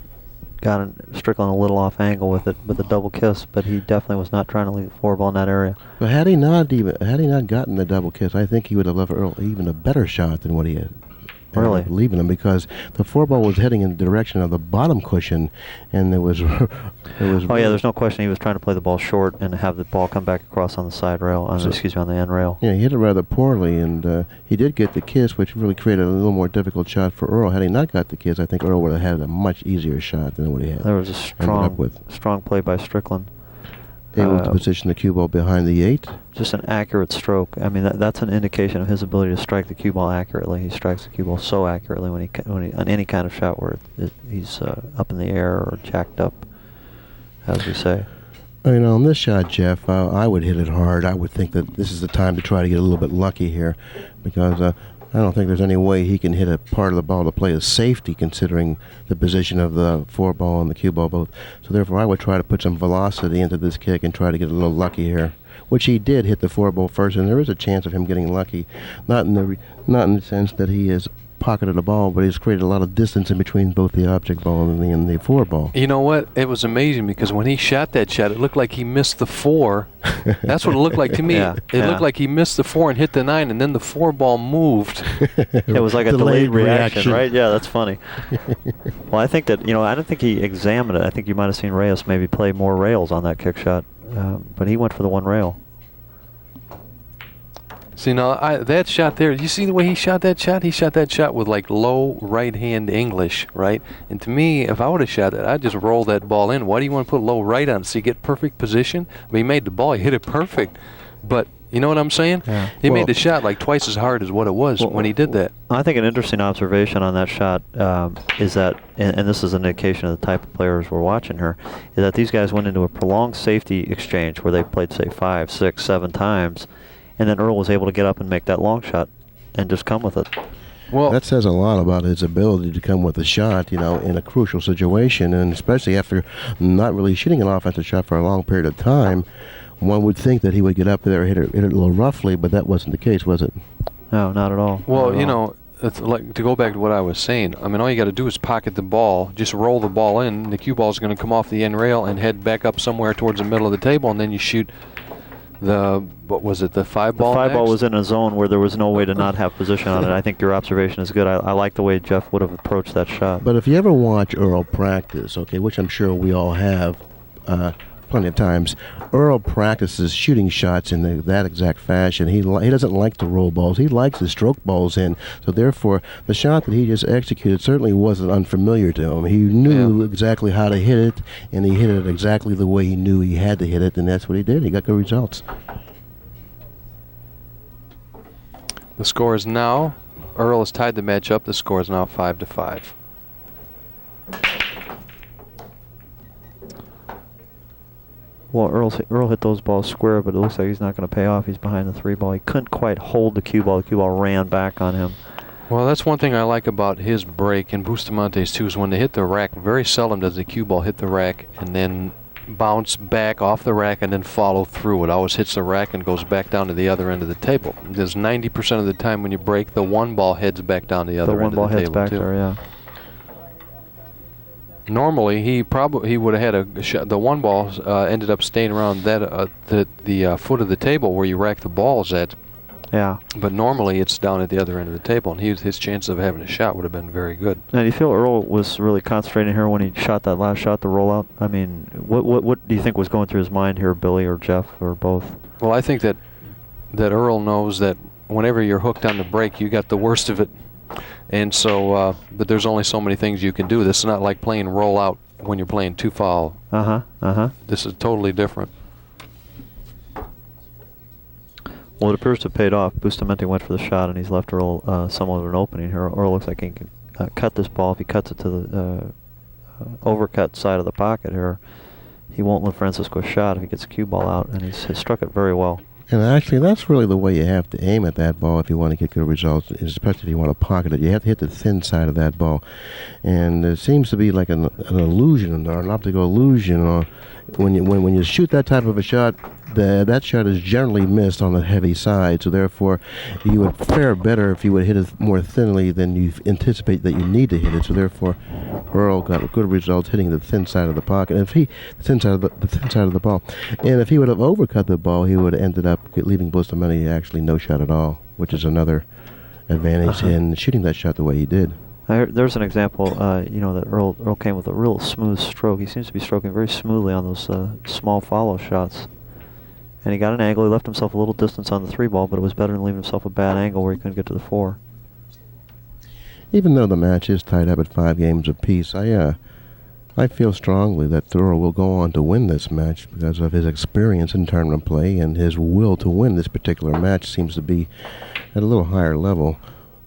got Strickland a little off angle with a double kiss, but he definitely was not trying to leave the 4 ball in that area. But had he not gotten the double kiss, I think he would have left Earl even a better shot than what he had. Really? Leaving him because the 4 ball was heading in the direction of the bottom cushion, and there was. Oh yeah, there's no question he was trying to play the ball short and have the ball come back across on the side rail. On the end rail. Yeah, he hit it rather poorly, and he did get the kiss, which really created a little more difficult shot for Earl. Had he not got the kiss, I think Earl would have had a much easier shot than what he had. There was a strong play by Strickland. Able to position the cue ball behind the 8. Just an accurate stroke. I mean, that's an indication of his ability to strike the cue ball accurately. He strikes the cue ball so accurately when he on any kind of shot where he's up in the air or jacked up, as we say. On this shot, Jeff, I would hit it hard. I would think that this is the time to try to get a little bit lucky here, because I don't think there's any way he can hit a part of the ball to play as safety, considering the position of the 4 ball and the cue ball both. So therefore, I would try to put some velocity into this kick and try to get a little lucky here, which he did hit the 4 ball first, and there is a chance of him getting lucky, not in the sense that he has pocketed the ball, but he's created a lot of distance in between both the object ball and the 4 ball. You know what? It was amazing because when he shot that shot, it looked like he missed the 4. That's what it looked like to me. It looked like he missed the 4 and hit the 9, and then the 4 ball moved. It was like a delayed reaction, right? Yeah, that's funny. Well, I think that, I don't think he examined it. I think you might have seen Reyes maybe play more rails on that kick shot, but he went for the 1 rail. See, now, that shot there, you see the way he shot that shot? He shot that shot with, like, low right-hand English, right? And to me, if I would have shot that, I'd just roll that ball in. Why do you want to put low right on it? So you get perfect position? I mean, he made the ball. He hit it perfect. But You know what I'm saying? Yeah. He Well- made the shot like twice as hard as what it was when he did that. I think an interesting observation on that shot is that, and this is an indication of the type of players we're watching here, is that these guys went into a prolonged safety exchange where they played, say, 5, 6, 7 times, and then Earl was able to get up and make that long shot and just come with it. Well, That says a lot about his ability to come with a shot, in a crucial situation, and especially after not really shooting an offensive shot for a long period of time. One would think that he would get up there and hit it a little roughly, but that wasn't the case, was it? No, not at all. well, Not at all. it's like, to go back to what I was saying. I mean, all you got to do is pocket the ball, just roll the ball in. The cue ball is going to come off the end rail and head back up somewhere towards the middle of the table, and then you shoot the, what was it, the 5 ball? The 5 ball next? was in a zone where there was no way to not have position on it. I think your observation is good. I like the way Jeff would have approached that shot. But if you ever watch Earl practice, okay, which I'm sure we all have plenty of times, Earl practices shooting shots in that exact fashion. He doesn't like to roll balls. He likes to stroke balls in. So therefore, the shot that he just executed certainly wasn't unfamiliar to him. He knew exactly how to hit it, and he hit it exactly the way he knew he had to hit it, and that's what he did. He got good results. The score is now, Earl has tied the match up. The score is now 5-5. Well, Earl hit those balls square, but it looks like he's not going to pay off. He's behind the 3 ball. He couldn't quite hold the cue ball. The cue ball ran back on him. Well, that's one thing I like about his break and Bustamante's too, is when they hit the rack, very seldom does the cue ball hit the rack and then bounce back off the rack and then follow through. It always hits the rack and goes back down to the other end of the table. There's 90% of the time when you break, the 1 ball heads back down the other The 1 end ball of the heads table back too. there, yeah. Normally, he would have had a shot. The 1 ball ended up staying around that the foot of the table where you rack the balls at. Yeah. But normally it's down at the other end of the table, and his chance of having a shot would have been very good. Now, do you feel Earl was really concentrating here when he shot that last shot, the rollout? I mean, what do you think was going through his mind here, Billy or Jeff or both? Well, I think that Earl knows that whenever you're hooked on the break, you got the worst of it. And so, but there's only so many things you can do. This is not like playing rollout when you're playing 2-foul. This is totally different. Well, it appears to have paid off. Bustamante went for the shot, and he's left Earl somewhat of an opening here. Earl looks like he can cut this ball. If he cuts it to the overcut side of the pocket here, he won't let Francisco shot if he gets the cue ball out, and he's struck it very well. And actually, that's really the way you have to aim at that ball if you want to get good results, especially if you want to pocket it. You have to hit the thin side of that ball. And it seems to be like an illusion, or an optical illusion. Or when you shoot that type of a shot, that shot is generally missed on the heavy side. So therefore, you would fare better if you would hit it more thinly than you anticipate that you need to hit it. So therefore, Earl got good results hitting the thin side of the pocket. And if the thin side of the ball, and if he would have overcut the ball, he would have ended up leaving Bustamante actually no shot at all, which is another advantage in shooting that shot the way he did. There's an example, that Earl came with a real smooth stroke. He seems to be stroking very smoothly on those small follow shots. And he got an angle. He left himself a little distance on the 3 ball, but it was better than leaving himself a bad angle where he couldn't get to the 4. Even though the match is tied up at 5 games apiece, I feel strongly that Earl will go on to win this match because of his experience in tournament play, and his will to win this particular match seems to be at a little higher level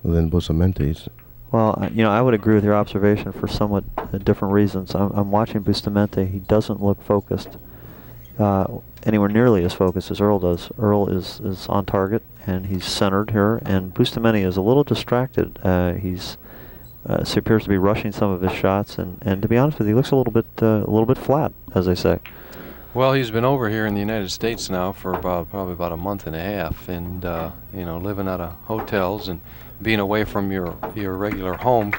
than Bustamante's. Well, I would agree with your observation for somewhat different reasons. I'm watching Bustamante. He doesn't look focused anywhere nearly as focused as Earl does. Earl is on target, and he's centered here, and Bustamante is a little distracted. He appears to be rushing some of his shots, and to be honest with you, he looks a little bit flat, as they say. Well, he's been over here in the United States now for probably about a month and a half, and living out of hotels and being away from your regular home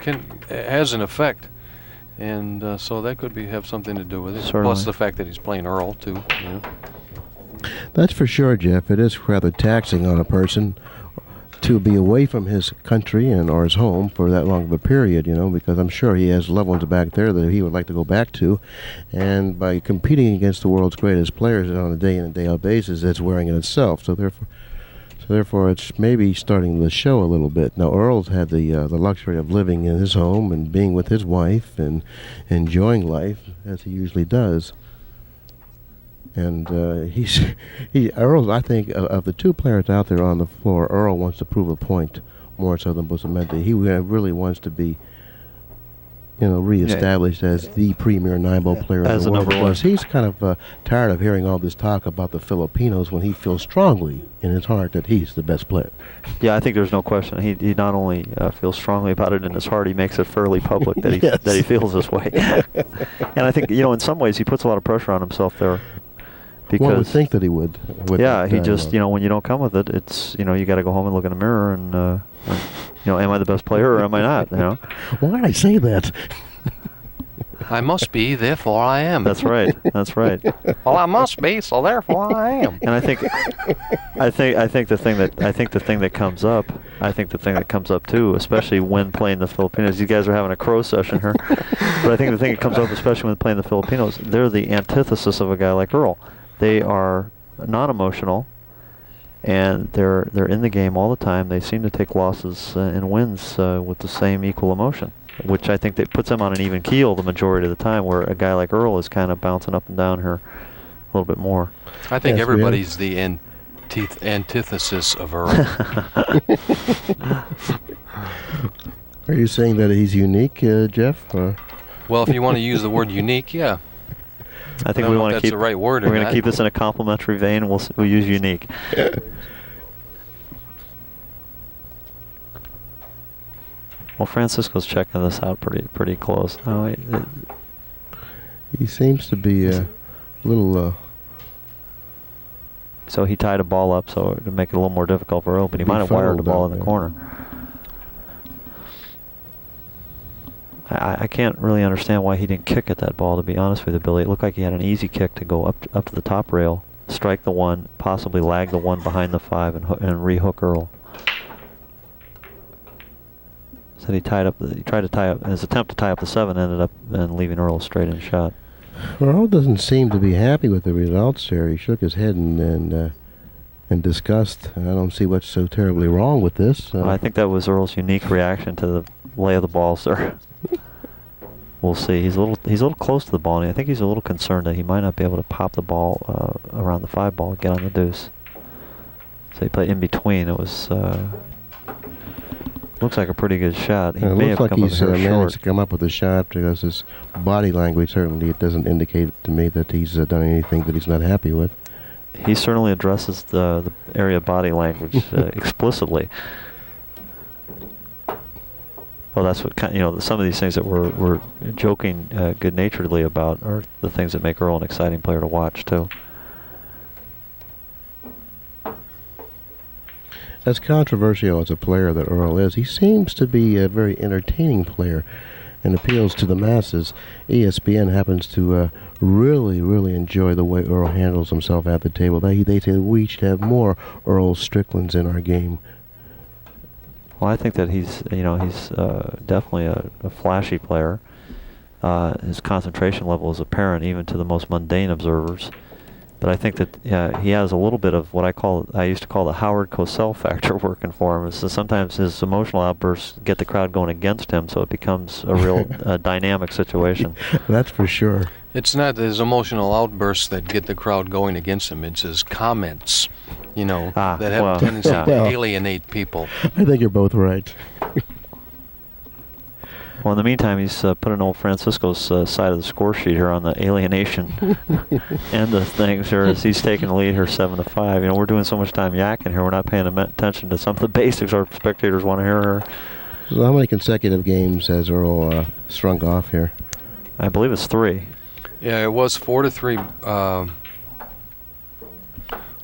has an effect, and so that could have something to do with it. Certainly. Plus the fact that he's playing Earl too. That's for sure, Jeff. It is rather taxing on a person to be away from his country or his home for that long of a period, because I'm sure he has loved ones back there that he would like to go back to. And by competing against the world's greatest players on a day-in and day-out basis, it's wearing in itself. So therefore, it's maybe starting to show a little bit. Now, Earl's had the luxury of living in his home and being with his wife and enjoying life, as he usually does. And Earl, I think, of the two players out there on the floor, Earl wants to prove a point more so than Bustamante. He really wants to be, reestablished as the premier 9-ball player in the world. Because he's kind of tired of hearing all this talk about the Filipinos when he feels strongly in his heart that he's the best player. Yeah, I think there's no question. He not only feels strongly about it in his heart, he makes it fairly public that he feels this way. And I think, in some ways he puts a lot of pressure on himself there. Because one would think that he would. Yeah, he just, when you don't come with it, it's, you got to go home and look in the mirror and, am I the best player or am I not? Why did I say that? I must be, therefore I am. That's right. That's right. Well, I must be, so therefore I am. And I think the thing that comes up too, especially when playing the Filipinos. You guys are having a crow session here, but I think the thing that comes up, especially when playing the Filipinos, they're the antithesis of a guy like Earl. They are non-emotional, and they're in the game all the time. They seem to take losses and wins with the same equal emotion, which I think that puts them on an even keel the majority of the time, where a guy like Earl is kind of bouncing up and down here a little bit more. I think everybody's the antithesis of Earl. Are you saying that he's unique, Jeff? Well, if you want to use the word unique, yeah. I think we want to keep the right word. We're going to keep this in a complimentary vein. We'll use unique. Well, Francisco's checking this out pretty close. He seems to be a little. So he tied a ball up to make it a little more difficult for Earl, but he might have wired the ball in the corner. I can't really understand why he didn't kick at that ball, to be honest with you, Billy. It looked like he had an easy kick to go up to the top rail, strike the one, possibly lag the one behind the 5, and rehook Earl. So he tried to tie up, his attempt to tie up the 7 ended up leaving Earl straight in shot. Earl doesn't seem to be happy with the results there. He shook his head in disgust. I don't see what's so terribly wrong with this. Well, I think that was Earl's unique reaction to the lay of the ball, sir. We'll see. He's a little close to the ball, and I think he's a little concerned that he might not be able to pop the ball around the 5 ball and get on the deuce. So he played in between. It was looks like a pretty good shot. He may have come up he's managed to short. come up with a shot, because his body language certainly it doesn't indicate to me that he's done anything that he's not happy with. He certainly addresses the area of body language explicitly. Well, that's what some of these things that we're joking good-naturedly about are the things that make Earl an exciting player to watch too. As controversial as a player that Earl is, he seems to be a very entertaining player and appeals to the masses. ESPN happens to really, really enjoy the way Earl handles himself at the table. They say we should have more Earl Stricklands in our game. Well, I think that he's definitely a flashy player. His concentration level is apparent even to the most mundane observers. But I think that he has a little bit of what I used to call the Howard Cosell factor working for him. So sometimes his emotional outbursts get the crowd going against him, so it becomes a real dynamic situation. That's for sure. It's not his emotional outbursts that get the crowd going against him. It's his comments, that have a tendency to alienate people. I think you're both right. Well, in the meantime, he's putting old Francisco's side of the score sheet here on the alienation end of things here as he's taking the lead here 7-5. We're doing so much time yakking here, we're not paying attention to some of the basics our spectators want to hear here. So how many consecutive games has Earl strung off here? I believe it's 3. Yeah, it was 4-3.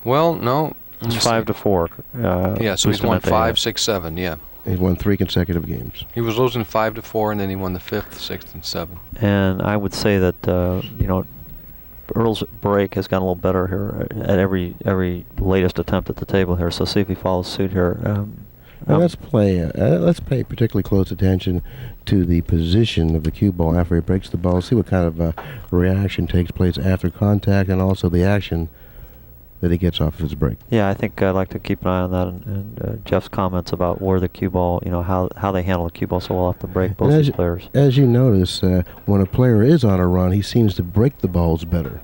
Well, no. It's 5-4. Yeah, so he's won 5, 6, 7, yeah. He's won 3 consecutive games. He was losing 5-4, and then he won the 5th, 6th, and 7th. And I would say that Earl's break has gotten a little better here at every latest attempt at the table here. So see if he follows suit here. Let's pay particularly close attention to the position of the cue ball after he breaks the ball. See what kind of reaction takes place after contact, and also the action that he gets off his break. Yeah, I think I'd like to keep an eye on that, and Jeff's comments about where the cue ball, how they handle the cue ball so well off the break, both these players. As you notice, when a player is on a run, he seems to break the balls better.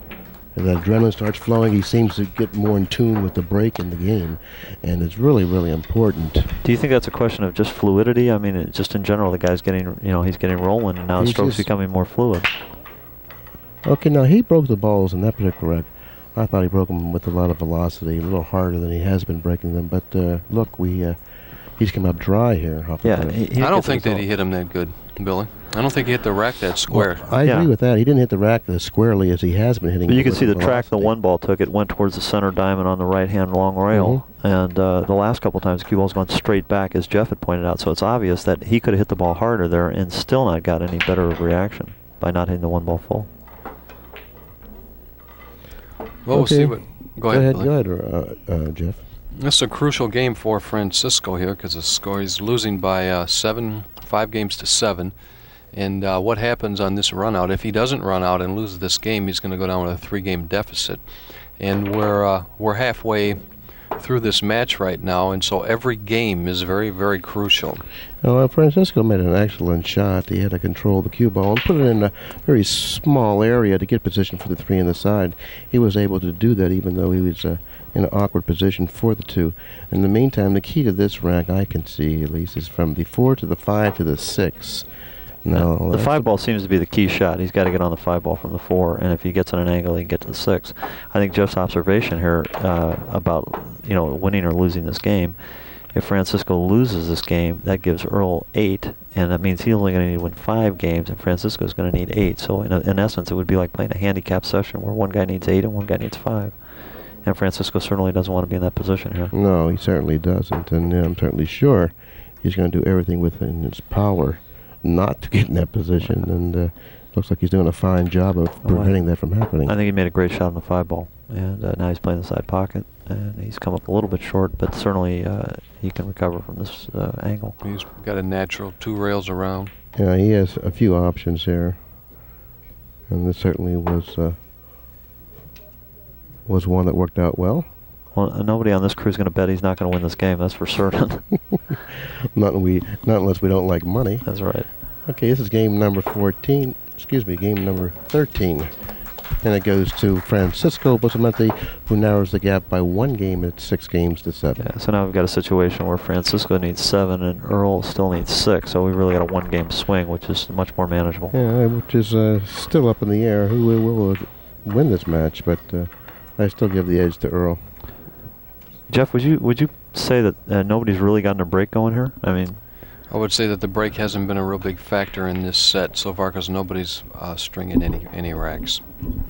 As that adrenaline starts flowing, he seems to get more in tune with the break in the game, and it's really, really important. Do you think that's a question of just fluidity? I mean, just in general, the guy's getting, he's getting rolling, and now his stroke's becoming more fluid. Okay, now he broke the balls in that particular rack. I thought he broke them with a lot of velocity, a little harder than he has been breaking them. But look, he's come up dry here. Yeah, I don't think that he hit him that good, Billy. I don't think he hit the rack that square. Well, I agree with that. He didn't hit the rack as squarely as he has been hitting. But you can see the velocity. track the one ball took. It went towards the center diamond on the right-hand long rail. And the last couple of times, the cue ball's gone straight back, as Jeff had pointed out. So it's obvious that he could have hit the ball harder there and still not got any better of a reaction by not hitting the one ball full. Well, we'll see what. Go ahead, Jeff. This is a crucial game for Francisco here because the score is losing by 5 games to 7. And what happens on this run out? If he doesn't run out and loses this game, he's going to go down with a 3-game deficit. And we're halfway through this match right now, and so every game is very, very crucial. Well, Francisco made an excellent shot. He had to control the cue ball and put it in a very small area to get position for the 3 on the side. He was able to do that even though he was in an awkward position for the 2. In the meantime, the key to this rack, I can see at least, is from the 4 to the 5 to the 6. No, the 5 ball seems to be the key shot. He's got to get on the 5 ball from the 4, and if he gets on an angle, he can get to the 6. I think Jeff's observation here about winning or losing this game, if Francisco loses this game, that gives Earl 8, and that means he's only going to need to win 5 games, and Francisco's going to need 8. So in essence, it would be like playing a handicap session where one guy needs 8 and one guy needs 5. And Francisco certainly doesn't want to be in that position here. No, he certainly doesn't, and I'm certainly sure he's going to do everything within his power not to get in that position, and looks like he's doing a fine job of preventing that from happening. I think he made a great shot on the 5 ball, and now he's playing the side pocket, and he's come up a little bit short, but certainly he can recover from this angle. He's got a natural 2 rails around. Yeah, he has a few options here, and this certainly was one that worked out well. Well, nobody on this crew is going to bet he's not going to win this game. That's for certain. Not unless we don't like money. That's right. Okay, this is game number 14. Excuse me, game number 13. And it goes to Francisco Bustamante, who narrows the gap by 1 game at 6 games to 7. Yeah, so now we've got a situation where Francisco needs 7 and Earl still needs 6. So we really got a 1-game swing, which is much more manageable. Yeah, which is still up in the air who will win this match, but I still give the edge to Earl. Jeff, would you say that nobody's really gotten a break going here? I mean, I would say that the break hasn't been a real big factor in this set so far because nobody's stringing any racks.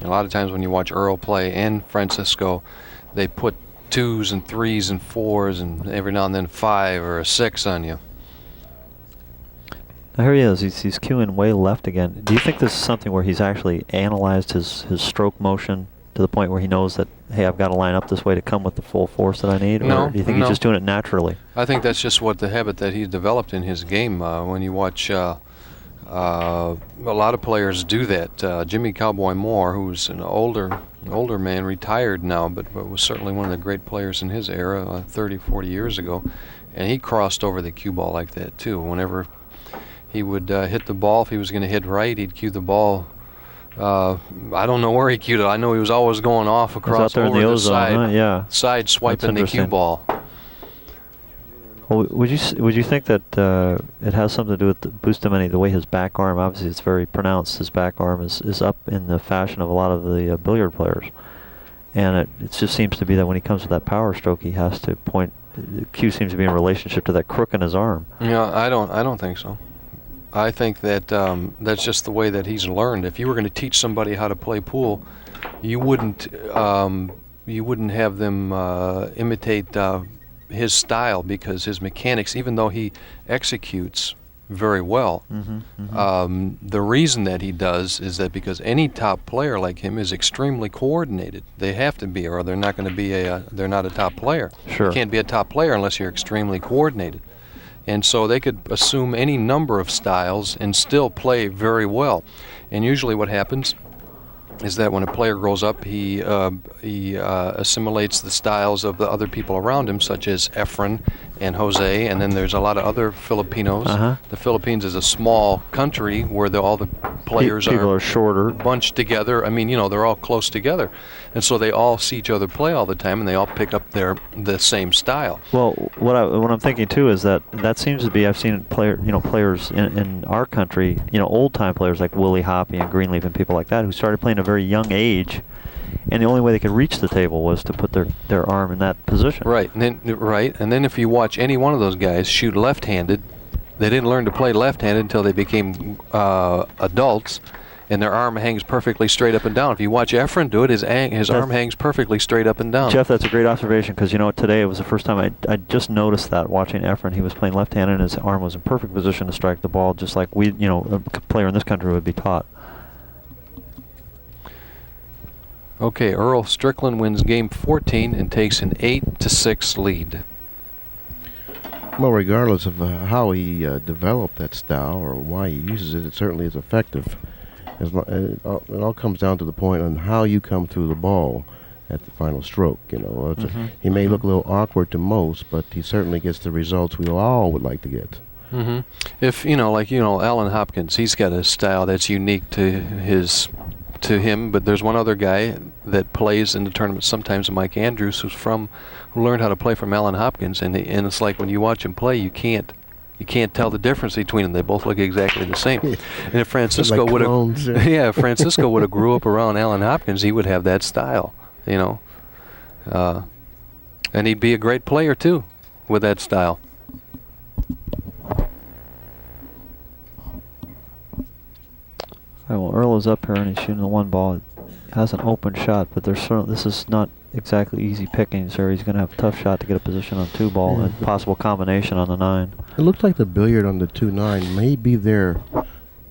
A lot of times when you watch Earl play and Francisco, they put 2s and 3s and 4s and every now and then 5 or a 6 on you. Now here he is. He's cueing way left again. Do you think this is something where he's actually analyzed his stroke motion to the point where he knows that, hey, I've got to line up this way to come with the full force that I need? No, or do you think he's just doing it naturally? I think that's just what the habit that he's developed in his game. When you watch a lot of players do that. Jimmy Cowboy Moore, who's an older man, retired now, but was certainly one of the great players in his era 30, 40 years ago, and he crossed over the cue ball like that too. Whenever he would hit the ball, if he was going to hit right, he'd cue the ball. I don't know where he cued it. I know he was always going off across over the side, huh? Yeah. Side swiping the cue ball. Well, would you think that it has something to do with Bustamante, the way his back arm, obviously it's very pronounced, his back arm is up in the fashion of a lot of the billiard players. And it just seems to be that when he comes to that power stroke, he has to point, the cue seems to be in relationship to that crook in his arm. Yeah, I don't think so. I think that that's just the way that he's learned. If you were going to teach somebody how to play pool, you wouldn't have them imitate his style, because his mechanics, even though he executes very well, the reason that he does is that because any top player like him is extremely coordinated. They have to be, or they're not going to be they're not a top player. Sure. You can't be a top player unless you're extremely coordinated. And so they could assume any number of styles and still play very well. And usually what happens is that when a player grows up, he assimilates the styles of the other people around him, such as Efren and Jose, and then there's a lot of other Filipinos. The Philippines is a small country where all the players people are shorter, bunched together. I mean, they're all close together, and so they all see each other play all the time, and they all pick up the same style. Well, what I'm thinking too is that seems to be, I've seen players in our country, old time players like Willie Hoppy and Greenleaf and people like that who started playing at a very young age, and the only way they could reach the table was to put their arm in that position. Right, and then if you watch any one of those guys shoot left-handed, they didn't learn to play left-handed until they became adults, and their arm hangs perfectly straight up and down. If you watch Efren do it, his arm hangs perfectly straight up and down. Jeff, that's a great observation, because today it was the first time I just noticed that watching Efren. He was playing left-handed, and his arm was in perfect position to strike the ball, just like a player in this country would be taught. Okay, Earl Strickland wins game 14 and takes an 8-6 lead. Well, regardless of how he developed that style or why he uses it, it certainly is effective. It all comes down to the point on how you come through the ball at the final stroke. He may look a little awkward to most, but he certainly gets the results we all would like to get. If Alan Hopkins, he's got a style that's unique to him, but there's one other guy that plays in the tournament sometimes, Mike Andrews, who learned how to play from Alan Hopkins, and it's like when you watch him play, you can't tell the difference between them. They both look exactly the same. And if Francisco like would have, if Francisco would have grew up around Alan Hopkins, he would have that style, and he'd be a great player too, with that style. Well, Earl is up here and he's shooting the one ball. It has an open shot, but this is not exactly easy pickings here. He's going to have a tough shot to get a position on 2-ball and possible combination on the 9. It looks like the billiard on the 2-9 may be there,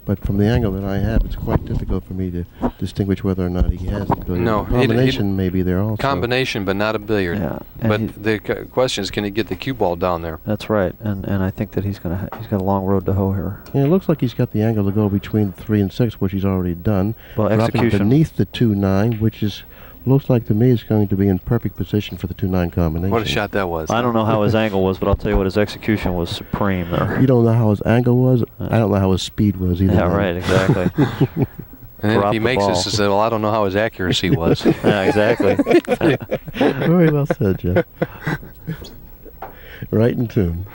but from the angle that I have, it's quite difficult for me to distinguish whether or not he has the billiard. No, the combination may be there also. Combination, but not a billiard. Yeah, but the question is, can he get the cue ball down there? That's right, and I think that he's got a long road to hoe here. Yeah, it looks like he's got the angle to go between 3 and 6, which he's already done. Well, dropping execution beneath the 2-9, which looks like to me is going to be in perfect position for the 2-9 combination. What a shot that was. I don't know how his angle was, but I'll tell you what, his execution was supreme there. You don't know how his angle was? I don't know how his speed was either. Yeah, right, exactly. And then if he makes this, he said, well, I don't know how his accuracy was. Yeah, exactly. Very well said, Jeff. Right in tune.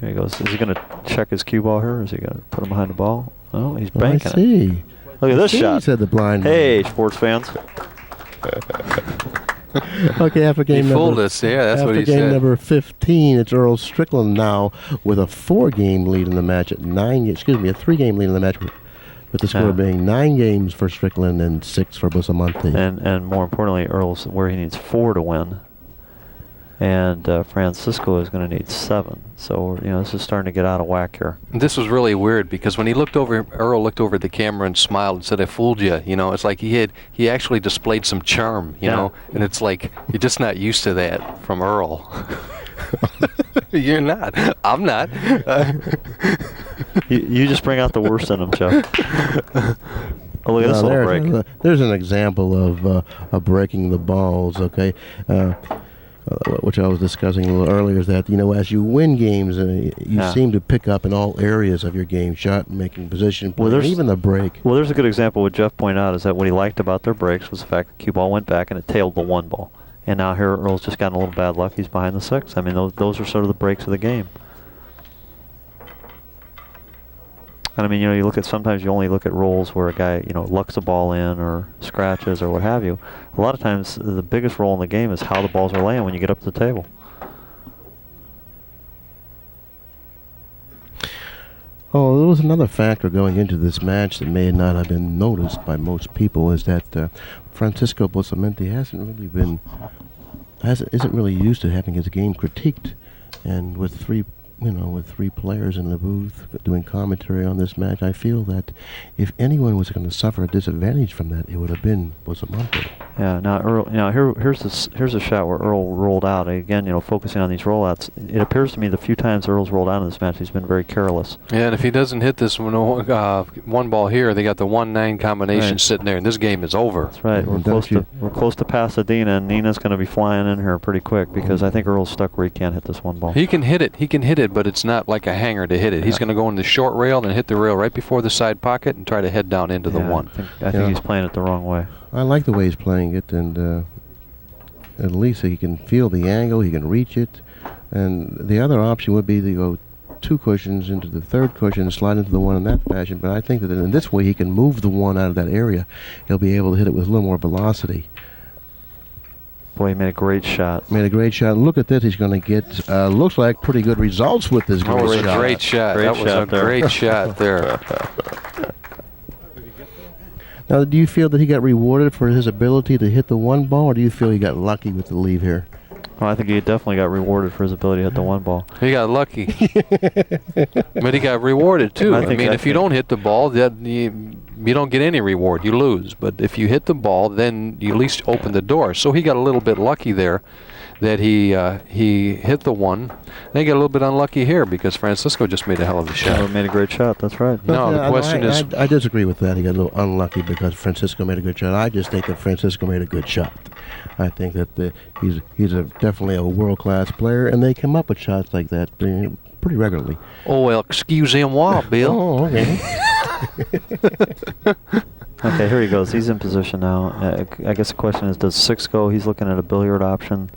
There he goes. Is he going to check his cue ball here, or is he going to put him behind the ball? Oh, he's banking I see. it. Look at this shot. Said the blind Hey, sports fans. Okay, after game he fooled us. Yeah, that's what he said. After game number 15, it's Earl Strickland now with a 4-game lead in the match at 9. Excuse me, a 3-game lead in the match with the score being 9 games for Strickland and 6 for Bustamante. And more importantly, Earl's where he needs 4 to win. And Francisco is going to need 7. So, this is starting to get out of whack here. This was really weird because when he looked over, Earl looked over at the camera and smiled and said, I fooled you. It's like he actually displayed some charm, you know, and it's like you're just not used to that from Earl. You're not. I'm not. You just bring out the worst in him, Jeff. Oh, look at this little break. There's an example of breaking the balls, okay? Which I was discussing a little earlier, is that, as you win games, you seem to pick up in all areas of your game, shot making, position, play, even the break. Well, there's a good example. What Jeff pointed out is that what he liked about their breaks was the fact that cue ball went back and it tailed the 1 ball. And now here Earl's just gotten a little bad luck. He's behind the 6. I mean, those are sort of the breaks of the game. And I mean, sometimes you only look at rolls where a guy, lucks a ball in or scratches or what have you. A lot of times, the biggest role in the game is how the balls are laying when you get up to the table. Oh, there was another factor going into this match that may not have been noticed by most people, is that Francisco Bustamante isn't really used to having his game critiqued, and with 3 players in the booth doing commentary on this match, I feel that if anyone was going to suffer a disadvantage from that, it would have been Bustamante. Yeah. Now, Earl. Here's a shot where Earl rolled out. Again, focusing on these rollouts, it appears to me the few times Earl's rolled out in this match, he's been very careless. Yeah, and if he doesn't hit this 1 ball here, they got the 1-9 combination sitting there, and this game is over. That's right. We're close to Pasadena, and Nina's going to be flying in here pretty quick because I think Earl's stuck where he can't hit this 1 ball. He can hit it. it, but it's not like a hanger to hit it. He's going to go in the short rail and hit the rail right before the side pocket and try to head down into the one. I think he's playing it the wrong way. I like the way he's playing it, and at least he can feel the angle, he can reach it. And the other option would be to go 2 cushions into the 3rd cushion and slide into the one in that fashion. But I think that in this way he can move the one out of that area. He'll be able to hit it with a little more velocity. Boy, he made a great shot. Made a great shot. Look at this. He's going to get, looks like pretty good results with this That was a great shot. Great That was shot a there. great shot there. Now, do you feel that he got rewarded for his ability to hit the one ball, or do you feel he got lucky with the leave here? Well, I think he definitely got rewarded for his ability to hit the one ball. He got lucky. But he got rewarded, too. I mean, if you don't hit the ball, you don't get any reward. You lose. But if you hit the ball, then you at least open the door. So he got a little bit lucky there that he hit the one. Then he got a little bit unlucky here because Francisco just made a hell of a shot. Oh, made a great shot. That's right. No, the question is... I disagree with that. He got a little unlucky because Francisco made a good shot. I just think that Francisco made a good shot. I think that he's definitely a world-class player, and they come up with shots like that pretty regularly. Oh, well, excusez-moi, Bill. Oh, okay. Okay, here he goes. He's in position now. I guess the question is, does 6 go? He's looking at a billiard option,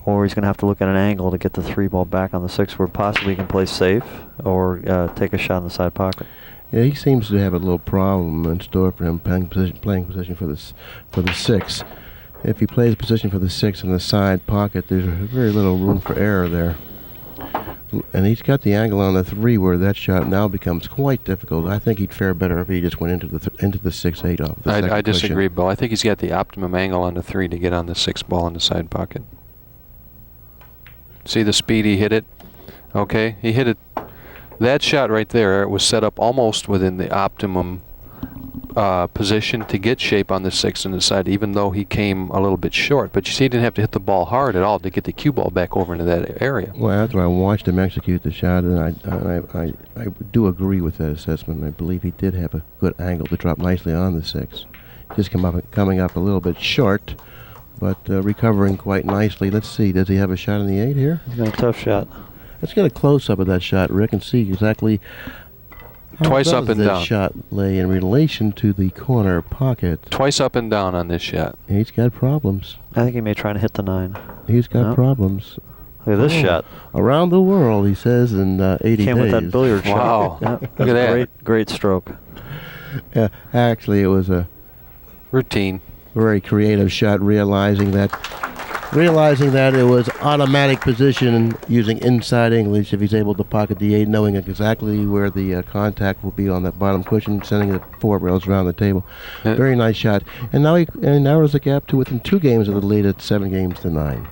or he's going to have to look at an angle to get the 3 ball back on the 6 where possibly he can play safe or take a shot in the side pocket. Yeah, he seems to have a little problem in store for him playing position for the 6. If he plays position for the 6 in the side pocket, there's very little room for error there. And he's got the angle on the 3 where that shot now becomes quite difficult. I think he'd fare better if he just went into the 6-8 off the second I disagree, cushion. Bill. I think he's got the optimum angle on the 3 to get on the 6 ball in the side pocket. See the speed he hit it? Okay, he hit it. That shot right there, it was set up almost within the optimum position to get shape on the 6 and the side, even though he came a little bit short. But you see, he didn't have to hit the ball hard at all to get the cue ball back over into that area. Well, after I watched him execute the shot, and I do agree with that assessment. I believe he did have a good angle to drop nicely on the 6. Just coming up a little bit short, but recovering quite nicely. Let's see, does he have a shot in the 8 here? He's got a tough shot. Let's get a close-up of that shot, Rick, and see exactly how Twice up and does down. this shot lay in relation to the corner pocket. Twice up and down on this shot. He's got problems. I think he may try to hit the 9. He's got problems. Look at this shot. Around the world, he says, in 80 Came days. with that billiard Wow. shot. Yeah, Look at that. Great stroke. Actually, it was a Routine. very creative shot, realizing that it was automatic position using inside English. If he's able to pocket the 8, knowing exactly where the contact will be on that bottom cushion, sending it 4 rails around the table. Very nice shot. And now he narrows the gap to within 2 games of the lead at 7 games to 9.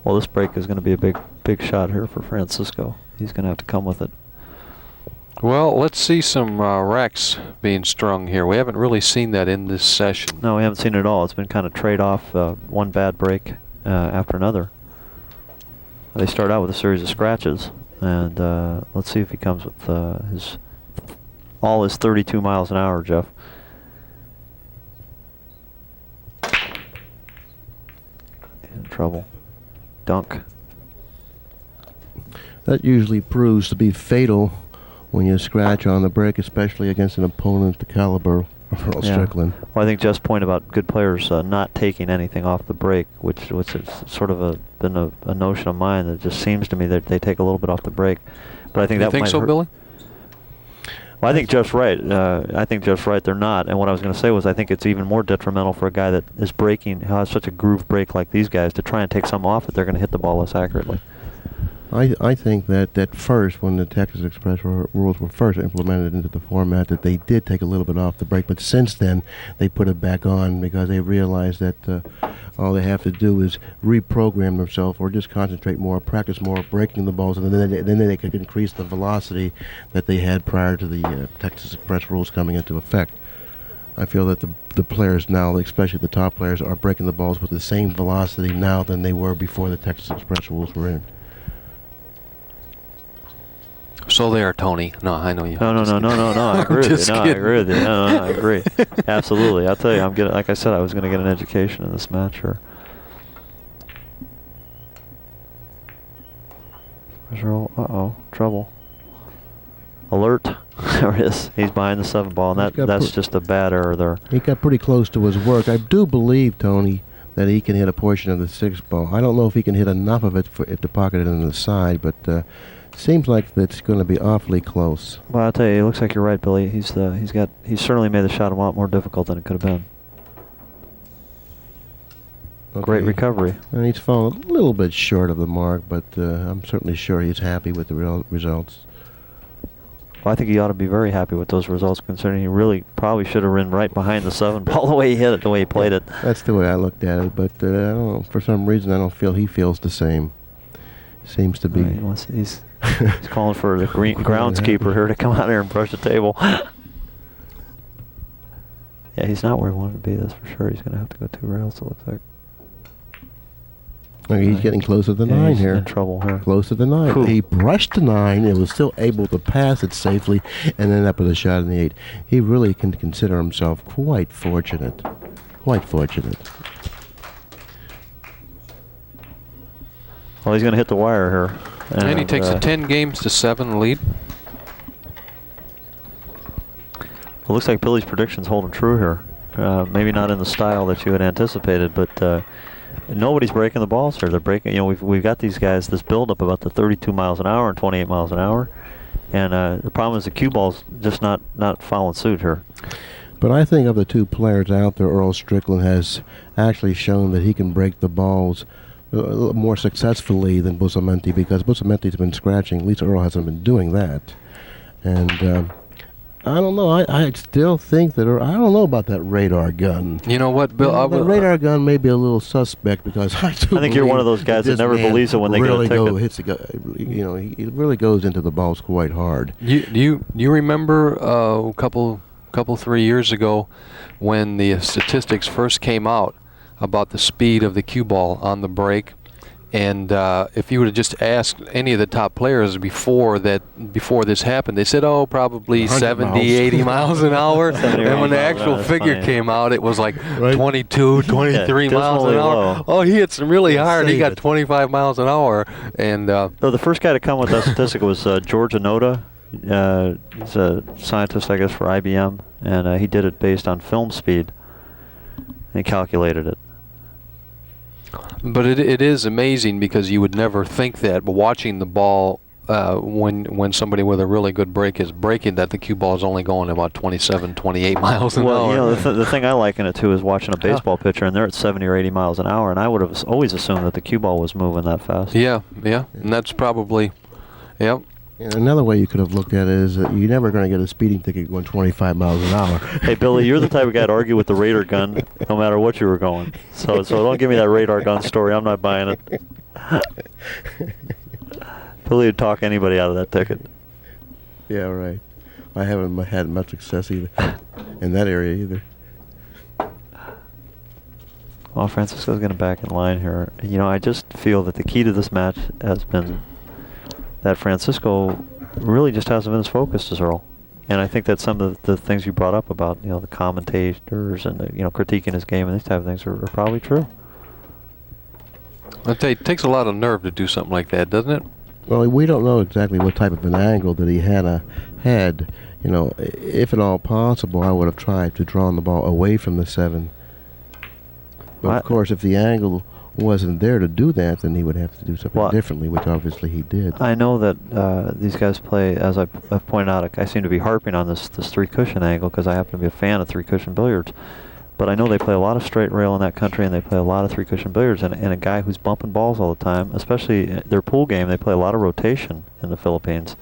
Well, this break is going to be a big shot here for Francisco. He's going to have to come with it. Well, let's see some racks being strung here. We haven't really seen that in this session. No, we haven't seen it at all. It's been kind of trade-off, one bad break after another. They start out with a series of scratches, and let's see if he comes with all his 32 miles an hour, Jeff. In trouble. Dunk. That usually proves to be fatal when you scratch on the break, especially against an opponent the caliber of Earl Strickland. Well, I think Jeff's point about good players not taking anything off the break, which is sort of been a notion of mine that just seems to me that they take a little bit off the break. But I think You that think might so, hurt. Billy? Well, I think Jeff's right. They're not. And what I was going to say was I think it's even more detrimental for a guy that is breaking, who has such a groove break like these guys, to try and take some off it. They're going to hit the ball less accurately. I think that first, when the Texas Express rules were first implemented into the format, that they did take a little bit off the break, but since then they put it back on because they realized that all they have to do is reprogram themselves or just concentrate more, practice more, breaking the balls, and then they could increase the velocity that they had prior to the Texas Express rules coming into effect. I feel that the players now, especially the top players, are breaking the balls with the same velocity now than they were before the Texas Express rules were in. So there, Tony. No, I know you. No. I agree with you. I agree with you. No, I agree. Absolutely. I'll tell you, like I said, I was going to get an education in this match here. There's Earl. Uh-oh, trouble. Alert. There it is. He's behind the 7 ball, and that's just a bad error there. He got pretty close to his work. I do believe, Tony, that he can hit a portion of the 6 ball. I don't know if he can hit enough of it for it to pocket it on the side, but seems like it's going to be awfully close. Well, I'll tell you, it looks like you're right, Billy. He's certainly made the shot a lot more difficult than it could have been. Okay. Great recovery. And he's fallen a little bit short of the mark, but I'm certainly sure he's happy with the results. Well, I think he ought to be very happy with those results, considering he really probably should have run right behind the 7 ball the way he hit it, the way he played it. That's the way I looked at it, but I don't know. For some reason, I don't feel he feels the same. Seems to be. Right, he's calling for the groundskeeper here to come out here and brush the table. Yeah, he's not where he wanted to be, that's for sure. He's going to have to go 2 rails, it looks like. He's getting close to the 9 he's here. In trouble here. Close to the 9. Whew. He brushed the 9 and was still able to pass it safely and then up with a shot in the 8. He really can consider himself quite fortunate. Quite fortunate. Well, he's going to hit the wire here. And he takes a 10 games to 7 lead. It looks like Billy's prediction's holding true here. Maybe not in the style that you had anticipated, but nobody's breaking the balls here. They're breaking. You know, we've got these guys, this build-up about the 32 miles an hour and 28 miles an hour, and the problem is the cue ball's just not following suit here. But I think of the 2 players out there, Earl Strickland has actually shown that he can break the balls more successfully than Bustamante, because Bustamante's been scratching. At least Earl hasn't been doing that. And I don't know. I still think that I don't know about that radar gun. You know what, Bill? The radar gun may be a little suspect, because I think you're one of those guys that never believes it when they really get a ticket. hits he really goes into the balls quite hard. You remember a couple 3 years ago when the statistics first came out about the speed of the cue ball on the break? And if you would have just asked any of the top players before this happened, they said, oh, probably 70, 80 miles an hour. And when the actual figure came out, it was like 22, 23 miles an hour. Low. Oh, he hits really hard. He got 25 miles an hour. And so the first guy to come with that statistic was George Onoda. He's a scientist, I guess, for IBM. And he did it based on film speed. And he calculated it. But it is amazing, because you would never think that, but watching the ball when somebody with a really good break is breaking, that the cue ball is only going about 27, 28 miles an hour. Well, you know, the thing I liken it to is watching a baseball pitcher, and they're at 70 or 80 miles an hour, and I would have always assumed that the cue ball was moving that fast. Yeah, and that's probably, yep. And another way you could have looked at it is that you're never going to get a speeding ticket going 25 miles an hour. Hey, Billy, you're the type of guy to argue with the radar gun no matter what you were going. So don't give me that radar gun story. I'm not buying it. Billy would talk anybody out of that ticket. Yeah, right. I haven't had much success either in that area either. Well, Francisco's going to back in line here. You know, I just feel that the key to this match has been that Francisco really just hasn't been as focused as Earl. And I think that some of the things you brought up about, you know, the commentators and, critiquing his game and these type of things are probably true. I'll tell you, it takes a lot of nerve to do something like that, doesn't it? Well, we don't know exactly what type of an angle that he had. You know, if at all possible, I would have tried to draw the ball away from the 7. But of course, if the angle wasn't there to do that, then he would have to do something differently, which obviously he did. I know that these guys play, as I've pointed out, I seem to be harping on this 3-cushion angle because I happen to be a fan of 3-cushion billiards. But I know they play a lot of straight rail in that country, and they play a lot of 3-cushion billiards. And a guy who's bumping balls all the time, especially their pool game, they play a lot of rotation in the Philippines.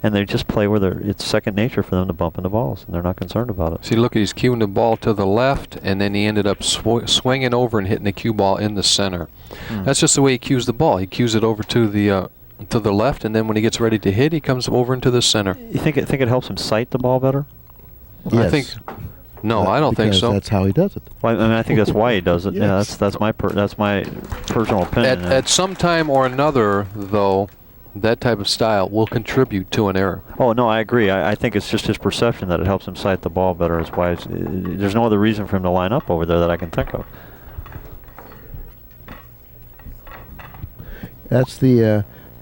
And they just play where it's second nature for them to bump into balls, and they're not concerned about it. See, look, he's cueing the ball to the left, and then he ended up swinging over and hitting the cue ball in the center. That's just the way he cues the ball. He cues it over to the left, and then when he gets ready to hit, he comes over into the center. You think it helps him sight the ball better? Yes. I think. No, I don't think so. That's how he does it. Well, I mean, I think that's why he does it. Yes. Yeah, that's my personal opinion. At some time or another, though, that type of style will contribute to an error. Oh, no, I agree. I think it's just his perception that it helps him sight the ball better. Is why there's no other reason for him to line up over there that I can think of.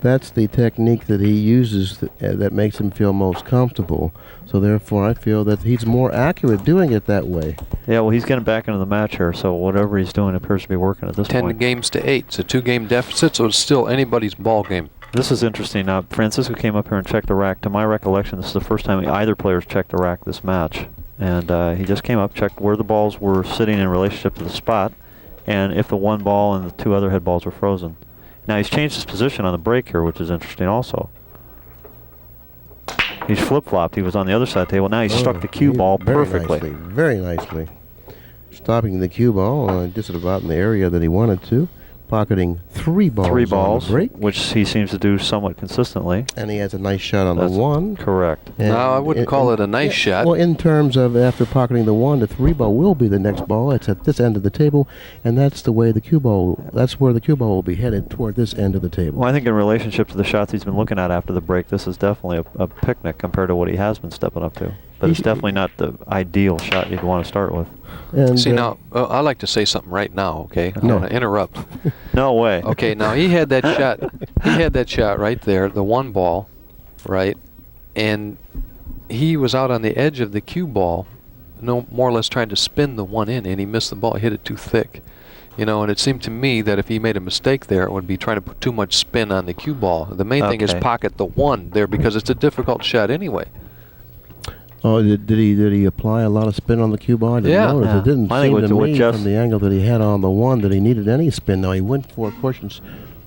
that's the technique that he uses that makes him feel most comfortable. So therefore, I feel that he's more accurate doing it that way. Yeah, well, he's getting back into the match here, so whatever he's doing appears to be working at this 10 point. games to 8. It's a 2-game deficit, so it's still anybody's ball game. This is interesting. Now, Francisco came up here and checked the rack. To my recollection, this is the first time either player's checked the rack this match. And he just came up, checked where the balls were sitting in relationship to the spot, and if the one ball and the two other head balls were frozen. Now, he's changed his position on the break here, which is interesting also. He's flip-flopped. He was on the other side of the table. Now he's struck the cue ball perfectly. Very nicely. Stopping the cue ball just about in the area that he wanted to. Pocketing 3 balls. 3 balls, on the break. which he seems to do somewhat consistently. And he has a nice shot on the 1. Correct. And No, I wouldn't call it a nice shot. Well, in terms of after pocketing the 1, the 3 ball will be the next ball. It's at this end of the table, and that's the way the cue ball. That's where the cue ball will be headed toward this end of the table. Well, I think in relationship to the shots he's been looking at after the break, this is definitely a picnic compared to what he has been stepping up to. But it's definitely not the ideal shot you'd want to start with. And See, now, I like to say something right now, okay? I'm No. going to interrupt. No way. Okay, now he had that shot. He had that shot right there, the 1 ball, right? And he was out on the edge of the cue ball, more or less trying to spin the 1 in, and he missed the ball. He hit it too thick. You know, and it seemed to me that if he made a mistake there, it would be trying to put too much spin on the cue ball. The main thing is Okay. pocket the 1 there because it's a difficult shot anyway. Oh, did he apply a lot of spin on the cue ball? I didn't Yeah. notice. Yeah. It didn't I think seem with- to with me Jeff's- from the angle that he had on the 1 that he needed any spin. No, he went for cushions.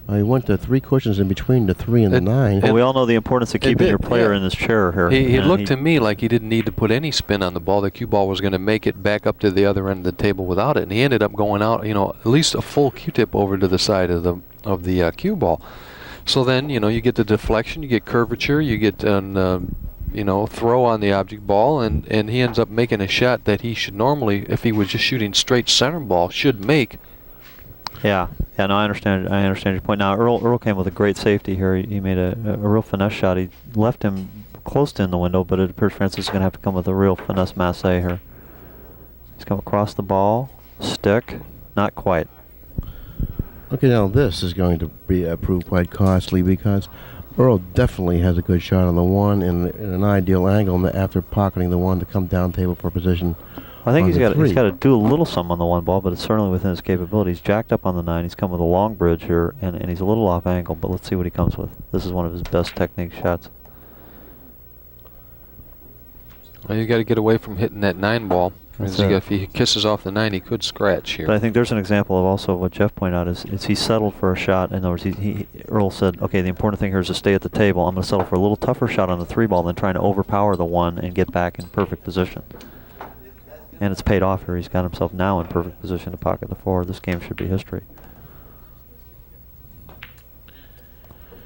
He went to 3 cushions in between the 3 and the 9. Well, we all know the importance of keeping did, your player yeah. in this chair here. He And looked to me like he didn't need to put any spin on the ball. The cue ball was going to make it back up to the other end of the table without it, and he ended up going out, you know, at least a full Q-tip over to the side of the cue ball. So then, you know, you get the deflection, you get curvature, you get an you know, throw on the object ball, and he ends up making a shot that he should normally, if he was just shooting straight center ball, should make. Yeah, no, I understand your point. Now, Earl came with a great safety here. He made a real finesse shot. He left him close to in the window, but it appears Francis is going to have to come with a real finesse masse here. He's come across the ball, stick, not quite. Okay, now this is going to be prove quite costly because Earl definitely has a good shot on the 1 in an ideal angle and after pocketing the 1 to come down table for position. I think on he's the got 3. to do a little something on the 1 ball, but it's certainly within his capabilities. Jacked up on the 9. He's come with a long bridge here, and he's a little off angle, but let's see what he comes with. This is one of his best technique shots. Well, you got to get away from hitting that 9 ball. That's Because it. if he kisses off the 9, he could scratch here. But I think there's an example of also what Jeff pointed out is he settled for a shot. In other words, Earl said, okay, the important thing here is to stay at the table. I'm going to settle for a little tougher shot on the 3 ball than trying to overpower the 1 and get back in perfect position. And it's paid off here. He's got himself now in perfect position to pocket the 4. This game should be history.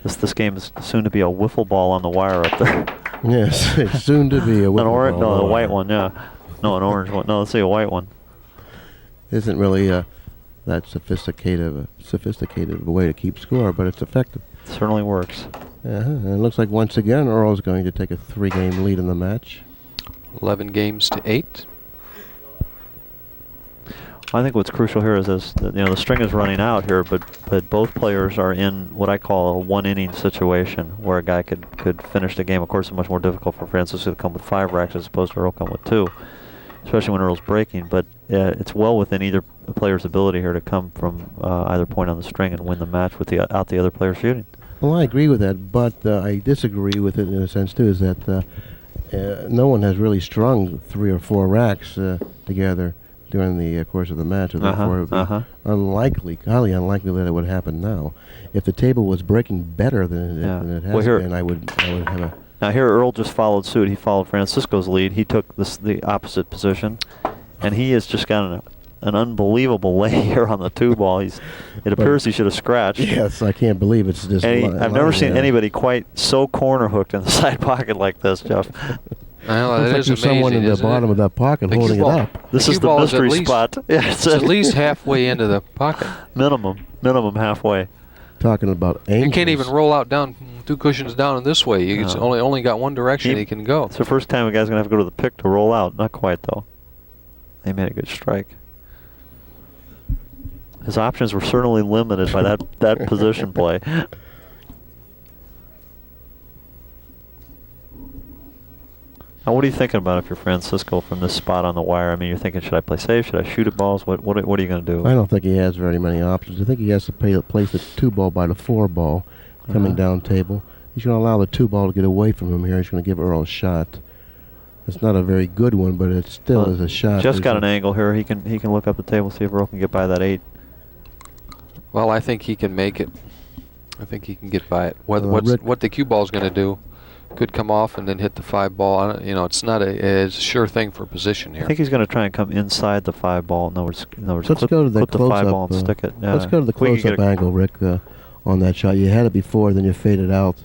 This game is soon to be a wiffle ball on the wire up there. Yes, it's soon to be a An wiffle orange, ball. no, a white one, yeah. No, an orange one. No, let's see a white one. Isn't really that sophisticated a way to keep score, but it's effective. Certainly works. And it looks like once again Earl's going to take a 3-game lead in the match. 11 games to 8. I think what's crucial here is this, you know, the string is running out here, but both players are in what I call a 1-inning situation where a guy could finish the game. Of course, it's much more difficult for Francisco to come with 5 racks as opposed to Earl come with 2, especially when Earl's breaking. But it's well within either player's ability here to come from either point on the string and win the match without the other player shooting. Well, I agree with that, but I disagree with it in a sense too. Is that no one has really strung 3 or 4 racks together during the course of the match, and therefore it would be unlikely, highly unlikely that it would happen now. If the table was breaking better than it has been, I would have a. Now here Earl just followed suit. He followed Francisco's lead. He took the opposite position, and he has just got an unbelievable lay here on the 2 ball. It appears he should have scratched. Yes, I can't believe it's this. And I've never seen anybody quite so corner hooked in the side pocket like this, Jeff. Well, Looks that like is there's amazing, someone in the isn't bottom it? of that pocket The holding cue it ball. up. This The is cue the ball is at mystery least- spot. Yeah, It's at least halfway into the pocket. minimum halfway. Talking about angels. You can't even roll out down 2 cushions down in this way. It's No. only got one direction he can go. It's the first time a guy's going to have to go to the pick to roll out. Not quite, though. They made a good strike. His options were certainly limited by that position play. Now, what are you thinking about if you're Francisco from this spot on the wire? I mean, you're thinking, should I play safe? Should I shoot at balls? What are you going to do? I don't think he has very many options. I think he has to place the 2-ball by the 4-ball coming down table. He's going to allow the 2-ball to get away from him here. He's going to give Earl a shot. It's not a very good one, but it still is a shot. Jeff's got an angle here. He can look up the table, see if Earl can get by that 8. Well, I think he can make it. I think he can get by it. What the cue ball's going to do could come off and then hit the 5-ball. You know, it's not a sure thing for position here. I think he's going to try and come inside the 5-ball. In other words, let's go to the close-up ball and stick it. Let's go to the close-up angle, Rick, on that shot. You had it before, then you faded out.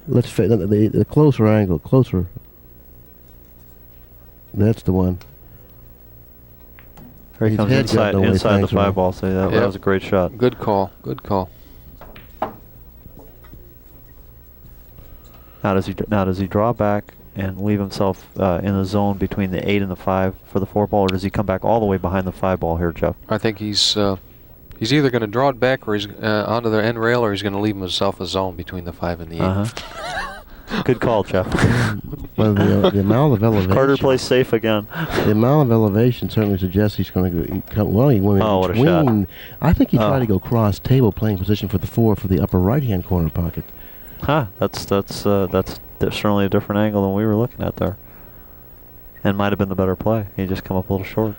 Let's fade the closer angle, closer. That's the one. Here he comes inside the 5-ball. So that was a great shot. Good call. Good call. Now does he draw back and leave himself in the zone between the 8 and the 5 for the 4-ball, or does he come back all the way behind the 5-ball here, Jeff? I think he's either going to draw it back or he's onto the end rail, or he's going to leave himself a zone between the 5 and the 8. Good call, Jeff. Well, the amount of elevation. Carter plays safe again. The amount of elevation certainly suggests he's going to come. Well, he went what a shot. I think he tried to go cross table, playing position for the 4 for the upper right-hand corner pocket. That's certainly a different angle than we were looking at there, and might have been the better play. He just come up a little short.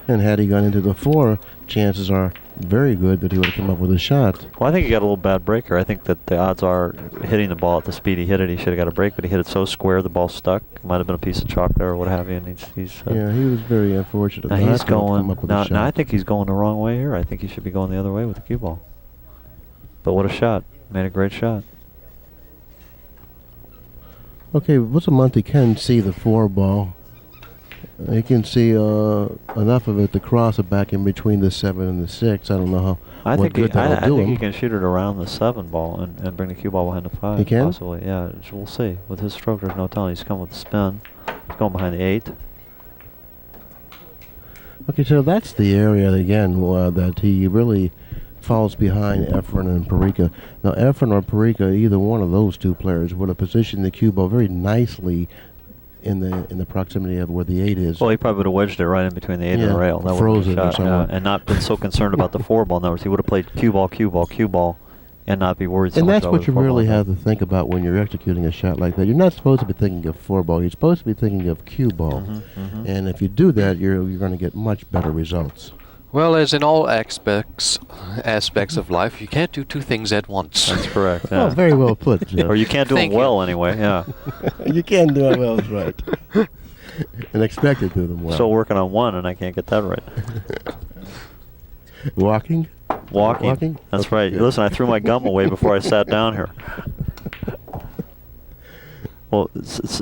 And had he gone into the 4, chances are very good that he would have come up with a shot. Well, I think he got a little bad breaker. I think that the odds are hitting the ball at the speed he hit it, he should have got a break, but he hit it so square the ball stuck. Might have been a piece of chalk there or what have you. And he's yeah, he was very unfortunate. Now he's going. Now I think he's going the wrong way here. I think he should be going the other way with the cue ball. But what a shot! Made a great shot. Okay, Bustamante can see the 4-ball. He can see enough of it to cross it back in between the 7 and the 6. I don't know I think he can shoot it around the 7-ball and bring the cue ball behind the 5. He can? Possibly, yeah. We'll see. With his stroke, there's no telling. He's coming with the spin. He's going behind the 8. Okay, so that's the area, again, that he really falls behind Efren and Perica. Now, Efren or Perica, either one of those two players, would have positioned the cue ball very nicely in the proximity of where the 8 is. Well, he probably would have wedged it right in between the 8 and the rail. That froze it or something. And not been so concerned about the 4-ball. In other words, he would have played cue ball, cue ball, cue ball, and not be worried so and much that's about what you really have to think about when you're executing a shot like that. You're not supposed to be thinking of 4-ball. You're supposed to be thinking of cue ball. And if you do that, you're going to get much better results. Well, as in all aspects of life, you can't do two things at once. That's correct. Yeah. Oh, very well put, Jeff. Or you can't do them well anyway. Yeah. You can do it well, that's right. And expect to do them well. Still working on one, and I can't get that right. Walking? Walking. That's right. Good. Listen, I threw my gum away before I sat down here. Well, it's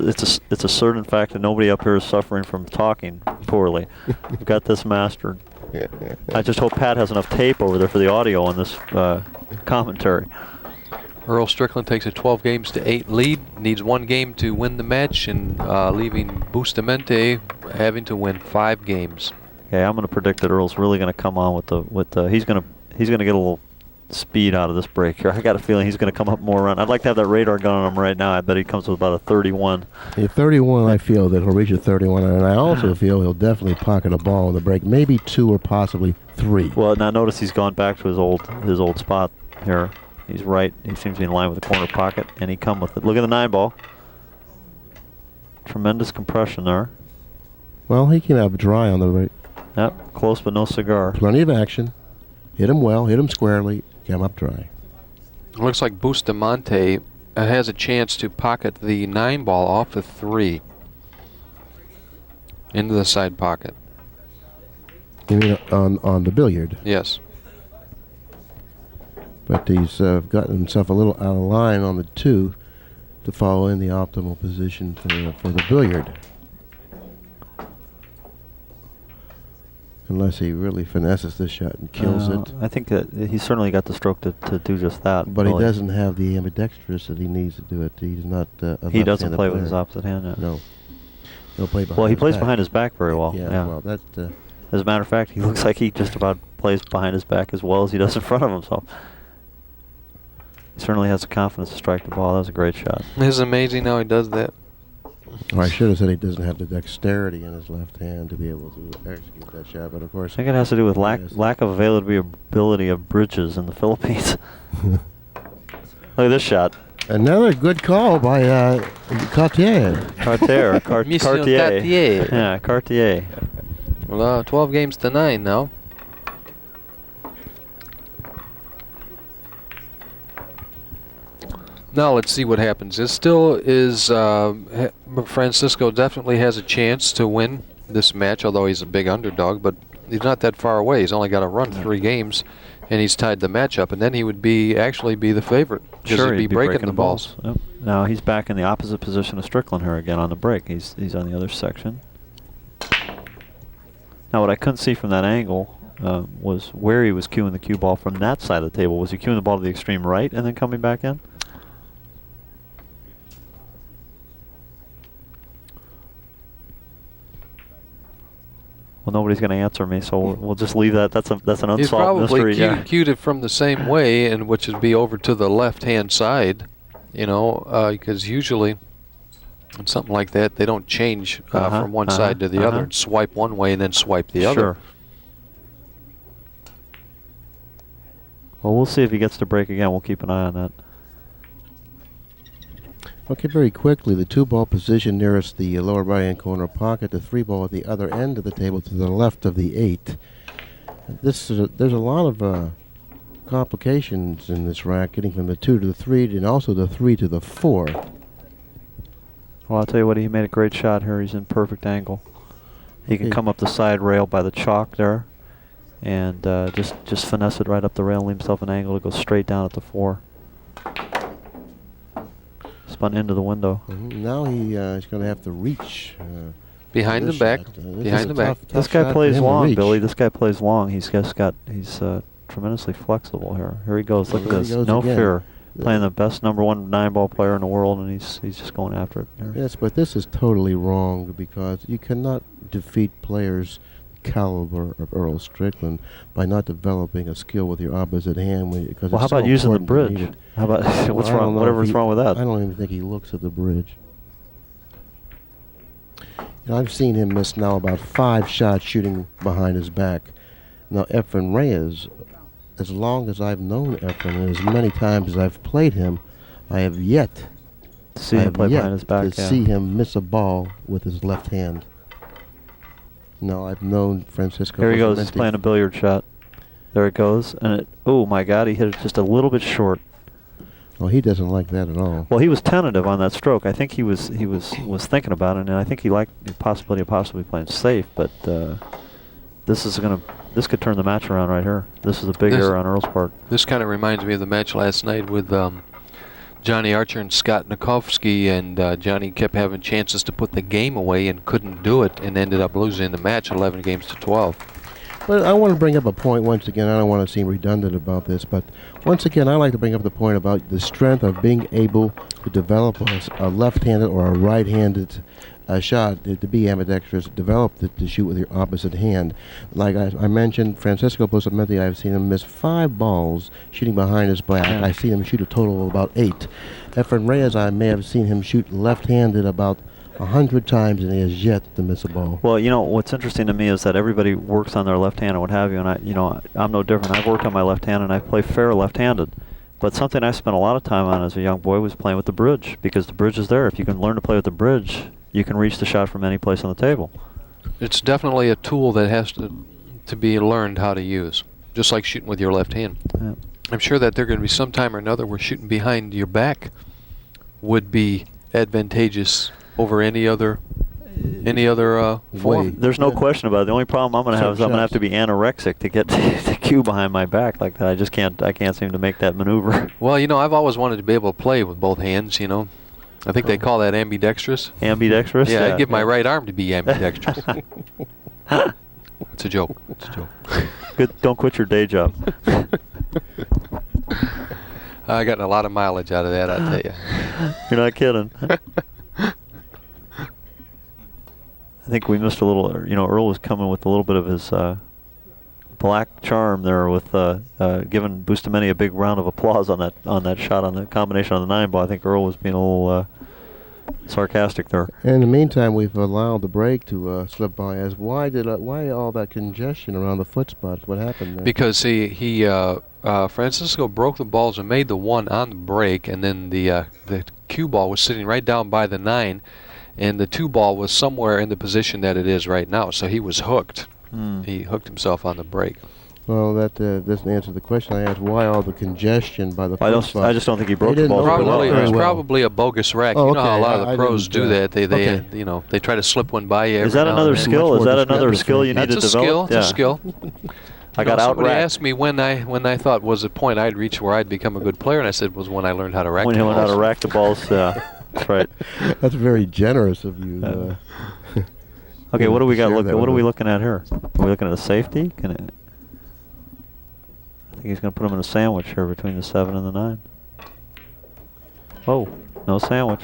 a certain fact that nobody up here is suffering from talking poorly. We've got this mastered. I just hope Pat has enough tape over there for the audio on this commentary. Earl Strickland takes a 12-8 lead, needs 1 game to win the match, and leaving Bustamante having to win 5 games. Okay, I'm going to predict that Earl's really going to come on with the he's going to get a little speed out of this break here. I got a feeling he's going to come up more around. I'd like to have that radar gun on him right now. I bet he comes with about a 31. At 31, I feel that he'll reach a 31, and I also feel he'll definitely pocket a ball in the break, maybe 2 or possibly 3. Well, now notice he's gone back to his old spot here. He's right. He seems to be in line with the corner pocket, and he come with it. Look at the 9-ball. Tremendous compression there. Well, he can have dry on the right. Yep, close but no cigar. Plenty of action. Hit him well, hit him squarely, come up dry. It looks like Bustamante has a chance to pocket the 9-ball off the 3 into the side pocket. You mean on the billiard? Yes. But he's gotten himself a little out of line on the 2 to follow in the optimal position for the billiard. Unless he really finesses this shot and kills it. I think that he's certainly got the stroke to do just that. But he doesn't have the ambidextrous that he needs to do it. He's not he doesn't play with his opposite hand yet. No. He'll play behind Well, he his plays back. behind his back very well. Yeah. Well, that... as a matter of fact, he looks like he just about plays behind his back as well as he does in front of himself. He certainly has the confidence to strike the ball. That was a great shot. It's amazing how he does that. Or I should have said he doesn't have the dexterity in his left hand to be able to execute that shot, but of course... I think it has to do with lack of availability of bridges in the Philippines. Look at this shot. Another good call by Cartier. Cartier. Monsieur Cartier. Cartier. Yeah, Cartier. Well, 12 games to 9 now. Now let's see what happens. It still is, Francisco definitely has a chance to win this match, although he's a big underdog, but he's not that far away. He's only got to run 3 games, and he's tied the match up, and then he would actually be the favorite. Sure, he'd be breaking the balls. Yep. Now he's back in the opposite position of Strickland here again on the break. He's on the other section. Now what I couldn't see from that angle was where he was cueing the cue ball from that side of the table. Was he cueing the ball to the extreme right and then coming back in? Well, nobody's going to answer me, so we'll just leave that. That's an unsolved mystery. He's probably cued it from the same way, and which would be over to the left-hand side, you know, because usually in something like that, they don't change from one side to the other and swipe one way and then swipe the other. Sure. Well, we'll see if he gets to break again. We'll keep an eye on that. Okay, very quickly, the 2-ball position nearest the lower right-hand corner pocket, the 3-ball at the other end of the table to the left of the 8. There's a lot of complications in this rack, getting from the 2 to the 3 and also the 3 to the 4. Well, I'll tell you what, he made a great shot here. He's in perfect angle. He can come up the side rail by the chalk there and just finesse it right up the rail, leave himself an angle to go straight down at the 4. Spun into the window. Now he's going to have to reach behind the back. Behind the back. This guy plays long, Billy. This guy plays long. He's tremendously flexible here. Here he goes. Look at this. No fear. Playing the best #1 9-ball player in the world, and he's just going after it. Here. Yes, but this is totally wrong because you cannot defeat players caliber of Earl Strickland by not developing a skill with your opposite hand. Well, how about using the bridge? How about what's wrong? Whatever's wrong with that? I don't even think he looks at the bridge. You know, I've seen him miss now about 5 shots shooting behind his back. Now, Efren Reyes, as long as I've known Efren and as many times as I've played him, I have yet to see him play behind his back. To see him miss a ball with his left hand. No, I've known Francisco. Here he goes. He's playing a billiard shot. There it goes, and oh my God, he hit it just a little bit short. Well, he doesn't like that at all. Well, he was tentative on that stroke. I think he was thinking about it, and I think he liked the possibility of possibly playing safe. But this could turn the match around right here. This is a big error on Earl's part. This kind of reminds me of the match last night with Johnny Archer and Scott Nikovsky, and Johnny kept having chances to put the game away and couldn't do it, and ended up losing the match 11 games to 12. But I want to bring up a point once again. I don't want to seem redundant about this, but once again, I like to bring up the point about the strength of being able to develop a left-handed or a right-handed shot to be ambidextrous, develop to shoot with your opposite hand. Like I mentioned, Francisco Bustamante, I've seen him miss 5 balls shooting behind his back. Yeah. I've seen him shoot a total of about 8. Efren Reyes, I may have seen him shoot left-handed about 100 times, and he has yet to miss a ball. Well, you know, what's interesting to me is that everybody works on their left hand and what have you, and I'm no different. I've worked on my left hand, and I play fair left-handed. But something I spent a lot of time on as a young boy was playing with the bridge, because the bridge is there. If you can learn to play with the bridge, you can reach the shot from any place on the table. It's definitely a tool that has to be learned how to use, just like shooting with your left hand. Yeah. I'm sure that there going to be some time or another where shooting behind your back would be advantageous over any other form. There's no question about it. The only problem I'm going to have is I'm going to have to be anorexic to get the cue behind my back like that. I can't seem to make that maneuver. Well, you know, I've always wanted to be able to play with both hands, you know. I think they call that ambidextrous. Ambidextrous? Yeah, I'd give my right arm to be ambidextrous. It's a joke. It's a joke. Good. Don't quit your day job. I got a lot of mileage out of that, I tell you. You're not kidding. I think we missed a little. You know, Earl was coming with a little bit of his black charm there, with giving Bustamante a big round of applause on that shot, on the combination on the 9-ball. I think Earl was being a sarcastic there. In the meantime, we've allowed the break to slip by us. Why all that congestion around the foot spots? What happened there? Because Francisco broke the balls and made the 1 on the break, and then the cue ball was sitting right down by the 9, and the 2 ball was somewhere in the position that it is right now. So he was hooked. He hooked himself on the break. Well, that doesn't answer the question I asked. Why all the congestion by the foot spots? I just don't think he broke the ball. Probably, very it was well. probably a bogus rack. Oh, You know how a okay. lot of the pros do that. They okay. they try to slip one by you. Is that another skill? Is that another skill you need to That's a develop? skill. It's a skill. I got out Somebody racked. asked me when I thought was the point I'd reach where I'd become a good player, and I said was when I learned how to rack When the you learned how balls. to rack the balls, that's right. That's very generous of you. Okay, what do we got? Share that What are with we us. looking at here? Are we looking at a safety? I think he's going to put him in a sandwich here between the 7 and the 9. Oh, no sandwich.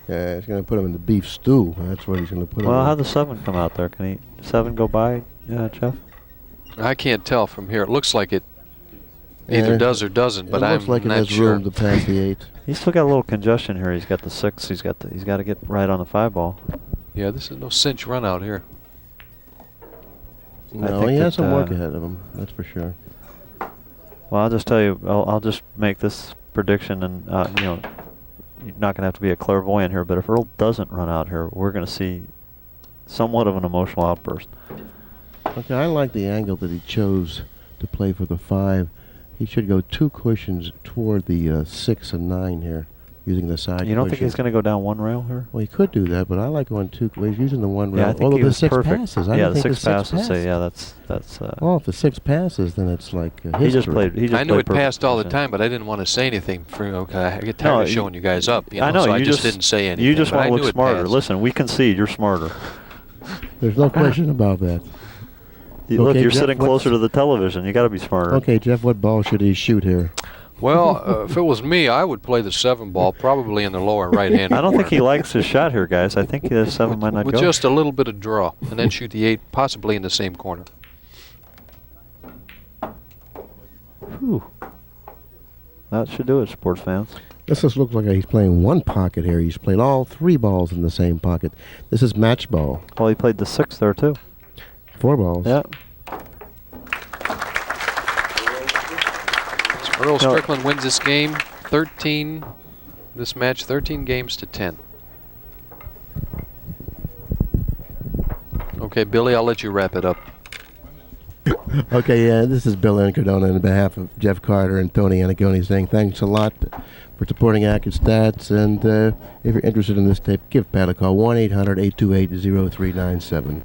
Yeah, he's going to put him in the beef stew. That's what he's going to put him Well, in. how'd the 7 come out there? Can he 7 go by, Jeff? I can't tell from here. It looks like it either does or doesn't, but it I'm looks like it not has sure. room to pass the 8. He's still got a little congestion here. He's got the 6. He's got to get right on the 5 ball. Yeah, this is no cinch run out here. No, think he has that, some work ahead of him. That's for sure. Well, I'll just tell you. I'll just make this prediction, and you're not going to have to be a clairvoyant here. But if Earl doesn't run out here, we're going to see somewhat of an emotional outburst. Okay, I like the angle that he chose to play for the 5. He should go 2 cushions toward the 6 and 9 here, using the side You don't think cushion. he's going to go down 1 rail here? Well, he could do that, but I like going 2. Well, he's using the 1 rail. Yeah, I think Although he the was 6 perfect. passes. I Yeah, don't the think 6 passes. So yeah, that's. Oh, if the 6 passes, then it's like history. He just played. I knew it perfect passed all the position. time, but I didn't want to say anything. I get tired No, of showing you guys up. I know. So you I just didn't say anything. You just but want I to knew look it smarter. passed. Listen, we concede. You're smarter. There's no question about that. Look, Okay, you're Jeff, sitting closer to the television. You got to be smarter. Okay, Jeff, what ball should he shoot here? Well, if it was me, I would play the 7 ball, probably in the lower right-hand I don't think he corner. likes his shot here, guys. I think the 7 might not With go. just a little bit of draw, and then shoot the 8, possibly in the same corner. Whew. That should do it, sports fans. This just looks like he's playing 1 pocket here. He's played all 3 balls in the same pocket. This is match ball. Well, he played the 6 there too. 4 balls. Yeah. So Earl Strickland wins this game, 13 games to 10. Okay, Billy, I'll let you wrap it up. Okay, yeah, this is Billy Incardona on behalf of Jeff Carter and Tony Annigoni saying thanks a lot for supporting ACCUSTATS. And if you're interested in this tape, give Pat a call, 1-800-828-0397.